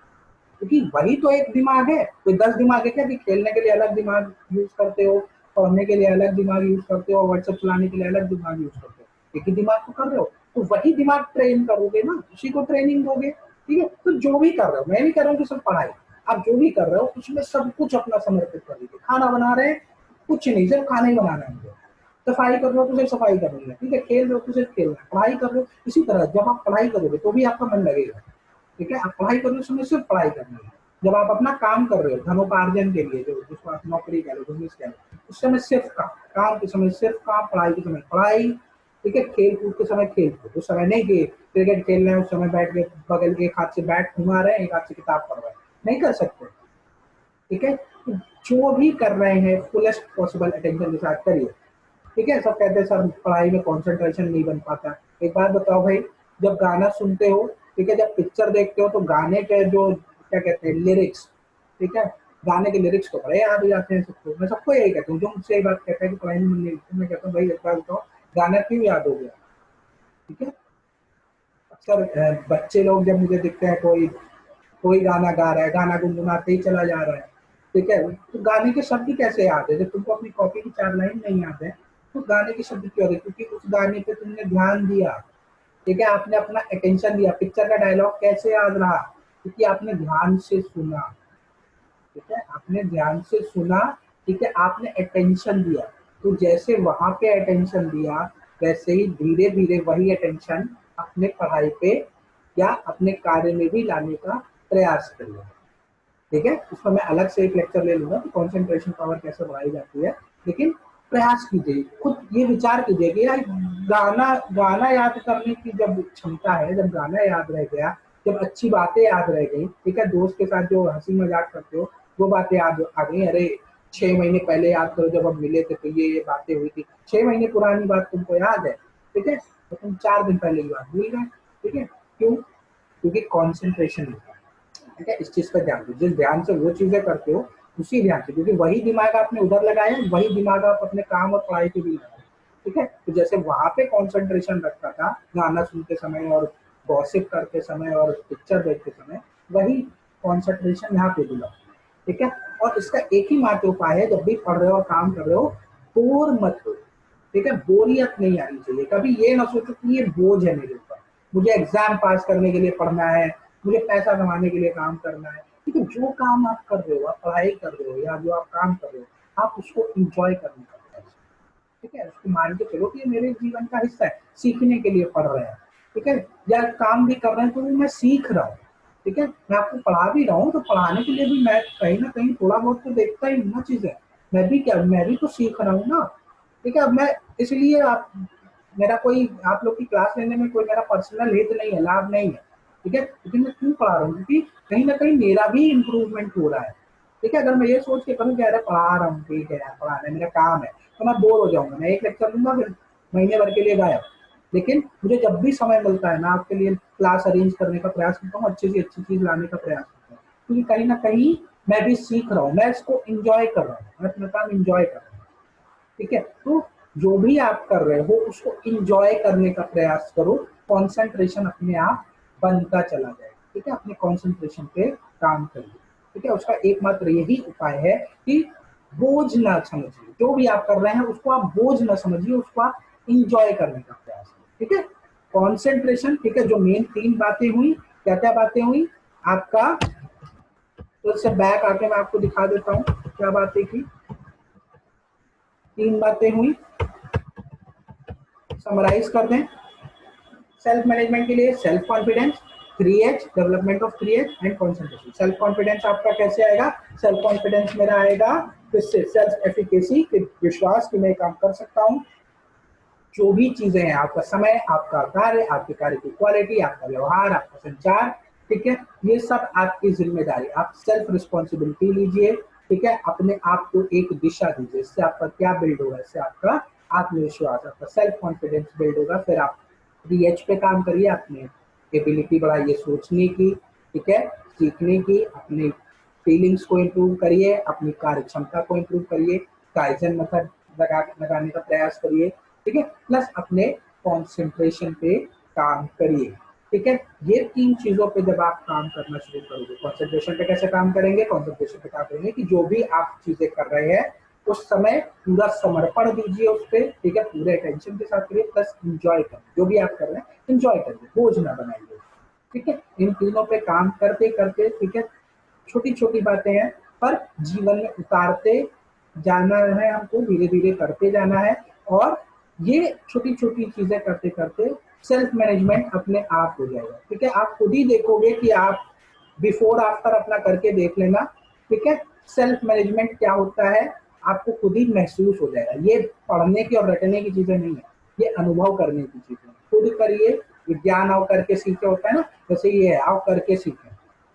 क्योंकि वही तो एक दिमाग है, कोई 10 दिमाग है क्या कि खेलने के लिए अलग दिमाग यूज करते हो, पढ़ने के लिए अलग दिमाग यूज करते हो, व्हाट्सएप चलाने के लिए अलग दिमाग यूज करते हो, एक ही दिमाग तो कर रहे हो, तो वही दिमाग ट्रेन करोगे ना, उसी को ट्रेनिंग दोगे, ठीक है। तो जो भी कर रहे हो, मैं नहीं कर रहा हूँ कि सिर्फ पढ़ाई, आप जो भी कर रहे हो उसमें सब कुछ अपना समर्पित कर दीजिए। खाना बना रहे हैं, कुछ नहीं, सिर्फ खाना ही बनाना है मुझे, सफाई कर रहे हो तो सिर्फ सफाई करनी है, ठीक है, खेल रहे हो तो सिर्फ खेलना है, पढ़ाई कर रहे हो इसी तरह। जब आप पढ़ाई करोगे तो भी आपका मन लगेगा, ठीक है, आप पढ़ाई करने समय सिर्फ पढ़ाई करनी है। जब आप अपना काम कर रहे हो धनोपार्जन के लिए, जो जिसको आप नौकरी कह लो, बिजनेस कह लो, उस समय सिर्फ काम, काम के समय सिर्फ काम, पढ़ाई के समय पढ़ाई, ठीक है, खेल कूद के समय खेल कूद। उस समय नहीं कि क्रिकेट खेल रहे हैं उस समय बैठ के बगल के एक हाथ से बैट घुमा रहे हैं, एक हाथ से किताब पढ़ रहे हैं, नहीं कर सकते, ठीक है। तो जो भी कर रहे हैं फुलेस्ट पॉसिबल अटेंशन के साथ करिए, ठीक है। सब कहते हैं सर पढ़ाई में कंसंट्रेशन नहीं बन पाता। एक बात बताओ भाई, जब गाना सुनते हो, ठीक है, जब पिक्चर देखते हो तो गाने के जो क्या कहते हैं लिरिक्स, ठीक है, गाने के लिरिक्स तो बड़े याद हो जाते हैं सबको। मैं सबको यही कहता हूँ जो मुझसे यही बात कहता है कि पढ़ाई में मन नहीं लगता, मैं कहता हूँ भाई एक बात बताओ, गाना क्यों याद हो गया, ठीक है। अक्सर बच्चे लोग जब मुझे दिखते हैं, कोई कोई गाना गा रहा है, गाना गुनगुनाते ही चला जा रहा है, ठीक है, तो गाने के शब्द कैसे याद है? जब तुमको अपनी कॉपी की 4 लाइन नहीं याद है तो गाने के शब्द क्यों? क्योंकि उस गाने पे तुमने ध्यान दिया, ठीक है, आपने अपना अटेंशन दिया। पिक्चर का डायलॉग कैसे याद रहा? क्योंकि आपने ध्यान से सुना, ठीक है, आपने ध्यान से सुना, ठीक है, आपने अटेंशन दिया। तो जैसे वहां पे अटेंशन दिया, वैसे ही धीरे धीरे वही अटेंशन अपने पढ़ाई पे या अपने कार्य में भी लाने का प्रयास करिए, ठीक है। उसमें मैं अलग से एक लेक्चर ले लूंगा कि कंसंट्रेशन पावर कैसे बढ़ाई जाती है, लेकिन प्रयास कीजिए, खुद ये विचार कीजिए कि यार गाना गाना याद करने की जब क्षमता है, जब गाना याद रह गया, जब अच्छी बातें याद रह गई, ठीक है, दोस्त के साथ जो हंसी मजाक करते हो वो बातें याद आ गई, अरे 6 महीने पहले याद करो जब हम मिले थे तो ये बातें हुई थी, 6 महीने पुरानी बात तुमको याद है, ठीक है, तो तुम 4 दिन पहले की बात भूल गए, ठीक है, क्यों? क्योंकि कॉन्सेंट्रेशन होता है, ठीक है। इस चीज पर ध्यान दो, जिस ध्यान से वो चीजें करते हो उसी ध्यान से, क्योंकि वही दिमाग आपने उधर लगाया, वही दिमाग आप अपने काम और पढ़ाई के भी लगाए, ठीक है। तो जैसे वहां पे कंसंट्रेशन रखता था गाना सुनते समय और गॉसिप करते समय और पिक्चर देखते समय, वही कंसंट्रेशन यहाँ पे भी लगाओ, ठीक है। और इसका एक ही मात्र उपाय है, जब भी पढ़ रहे हो और काम कर रहे हो बोर मत हो, ठीक है, बोरियत नहीं आनी चाहिए। कभी ये ना सोचो कि ये बोझ है मेरे ऊपर, मुझे एग्जाम पास करने के लिए पढ़ना है, मुझे पैसा कमाने के लिए काम करना है, ठीक है। जो काम आप कर रहे हो, आप पढ़ाई कर रहे हो या जो आप काम कर रहे हो, आप उसको इंजॉय करने का प्रयास करो, ठीक है। उसको मान के चलो कि ये मेरे जीवन का हिस्सा है, सीखने के लिए पढ़ रहे हैं, ठीक है, या काम भी कर रहे हैं तो मैं सीख रहा हूँ, ठीक है। मैं आपको पढ़ा भी रहा हूँ तो पढ़ाने के लिए भी मैं कहीं ना कहीं थोड़ा बहुत तो देखता ही ना चीज है, मैं भी क्या, मैं भी तो सीख रहा हूँ ना, ठीक है। अब मैं इसलिए आप मेरा कोई आप लोग की क्लास लेने में कोई मेरा पर्सनल हित नहीं है, लाभ नहीं है, ठीक है, लेकिन मैं क्यों पढ़ा रहा हूँ? क्योंकि कहीं ना कहीं मेरा भी इम्प्रूवमेंट हो रहा है, ठीक है। अगर मैं ये सोच के करूँ कि अरे पढ़ा रहा हूँ, ठीक है यार पढ़ाना है मेरा काम है, तो मैं बोर हो जाऊंगा, मैं एक लेक्चर दूंगा फिर महीने भर के लिए गायब। लेकिन मुझे जब भी समय मिलता है, मैं आपके लिए क्लास अरेंज करने का प्रयास करता हूँ, अच्छी से अच्छी चीज लाने का प्रयास करता हूँ, क्योंकि कहीं ना कहीं मैं भी सीख रहा हूँ, मैं इसको इंजॉय कर रहा हूँ, मैं अपना काम इंजॉय कर रहा हूँ, ठीक है। तो जो भी आप कर रहे हो उसको इंजॉय करने का प्रयास करो, कंसंट्रेशन अपने आप बनता चला जाएगा, ठीक है। अपने कंसंट्रेशन पे काम करिए, ठीक है। उसका एकमात्र यही उपाय है कि बोझ ना समझिए, जो भी आप कर रहे हैं उसको आप बोझ ना समझिए, उसको आप इंजॉय करने का प्रयास करिए, ठीक है। कॉन्सेंट्रेशन, ठीक है, जो मेन 3 बातें हुई, क्या क्या बातें हुई आपका, तो इससे बैक आके मैं आपको दिखा देता हूँ क्या बातें की। 3 बातें हुई, समराइज कर दें सेल्फ मैनेजमेंट के लिए, self confidence, 3H, development of 3H and concentration. Self confidence आपका कैसे आएगा? सेल्फ कॉन्फिडेंस मेरा आएगा किससे? सेल्फ एफिकेसी, विश्वास कि मैं काम कर सकता हूँ। जो भी चीजें हैं, आपका समय, आपका कार्य, आपके कार्य की क्वालिटी, आपका व्यवहार, आपका संचार, ठीक है, ये सब आपकी जिम्मेदारी। आप सेल्फ रिस्पॉन्सिबिलिटी लीजिए, ठीक है, अपने आप को एक दिशा दीजिए। इससे आपका क्या बिल्ड होगा? इससे आपका आत्मविश्वास, आपका सेल्फ कॉन्फिडेंस बिल्ड होगा। फिर आप 3H पे काम करिए, अपने एबिलिटी बढ़ाइए सोचने की, ठीक है, सीखने की, अपनी फीलिंग्स को इम्प्रूव करिए, अपनी कार्य क्षमता को इम्प्रूव करिए, काइजन मेथड लगाने का प्रयास करिए, ठीक है, प्लस अपने कॉन्सेंट्रेशन पे काम करिए, ठीक है। ये 3 चीजों पे जब आप काम करना शुरू करोगे, कॉन्सेंट्रेशन पे कैसे काम करेंगे? कॉन्सेंट्रेशन पे काम करेंगे कि जो भी आप चीजें कर रहे हैं उस समय पूरा समर्पण दीजिए उस पर, ठीक है, पूरे अटेंशन के साथ करिए, प्लस इंजॉय करिए। जो भी आप कर रहे हैं इंजॉय करिए, बोझ ना बनाइए, ठीक है। इन तीनों पे काम करते करते, ठीक है, छोटी छोटी बातें हैं पर जीवन में उतारते जाना है, हमको धीरे धीरे करते जाना है। और ये छोटी छोटी चीजें करते करते सेल्फ मैनेजमेंट अपने आप हो जाएगा, ठीक है। आप खुद ही देखोगे कि आप बिफोर आफ्टर अपना करके देख लेना, ठीक है। सेल्फ मैनेजमेंट क्या होता है आपको खुद ही महसूस हो जाएगा। ये पढ़ने की और रटने की चीजें नहीं है, ये अनुभव करने की चीजें। खुद करिए, विज्ञान आओ करके सीखे होता है ना, जैसे ये है आओ करके सीखे,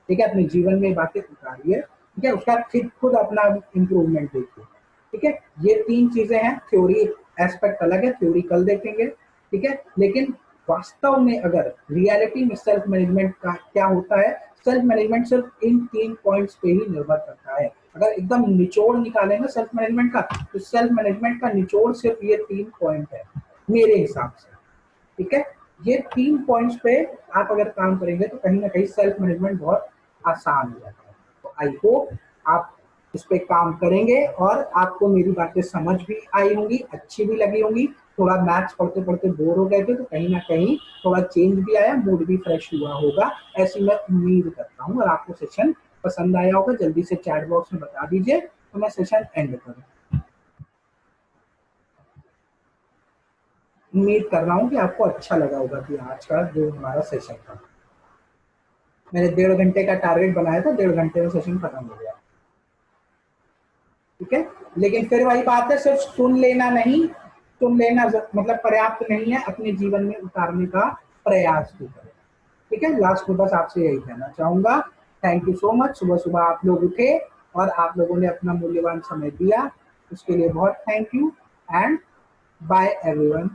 ठीक है। अपने जीवन में बातें उतारिए, ठीक है, उसका खुद अपना इम्प्रूवमेंट देखिए, ठीक है। ये 3 चीजें हैं। थ्योरी एस्पेक्ट अलग है, थ्योरी कल देखेंगे, ठीक है। लेकिन वास्तव में अगर रियलिटी में सेल्फ मैनेजमेंट का क्या होता है, सेल्फ मैनेजमेंट सिर्फ इन 3 पॉइंट्स पे ही निर्भर करता है। अगर एकदम निचोड़ निकालेंगे सेल्फ मैनेजमेंट का, तो सेल्फ मैनेजमेंट का निचोड़ सिर्फ ये 3 पॉइंट है मेरे हिसाब से, ठीक है। ये 3 पॉइंट्स पे आप अगर काम करेंगे तो कहीं ना कहीं सेल्फ मैनेजमेंट बहुत आसान हो जाता है। तो आई होप आप इस पे काम करेंगे और आपको मेरी बातें समझ भी आई होंगी, अच्छी भी लगी होंगी। थोड़ा मैथ्स पढ़ते पढ़ते बोर हो गए थे तो कहीं ना कहीं थोड़ा चेंज भी आया, मूड भी फ्रेश हुआ होगा, ऐसी मैं उम्मीद करता हूँ। और आपको सेशन पसंद आया होगा, जल्दी से चैट बॉक्स में बता दीजिए तो मैं सेशन एंड करूँ। उम्मीद कर रहा हूँ कि आपको अच्छा लगा होगा कि आज का जो हमारा सेशन था। मैंने 1.5 घंटे का टारगेट बनाया था, 1.5 घंटे में सेशन खत्म हो गया, ठीक है। लेकिन फिर वही बात है, सिर्फ सुन लेना नहीं, सुन लेना मतलब पर्याप्त नहीं है, अपने जीवन में उतारने का प्रयास भी करें, ठीक है। लास्ट में बस आपसे यही कहना चाहूंगा, थैंक यू सो मच। सुबह सुबह आप लोग उठे और आप लोगों ने अपना मूल्यवान समय दिया, उसके लिए बहुत thank you and bye everyone.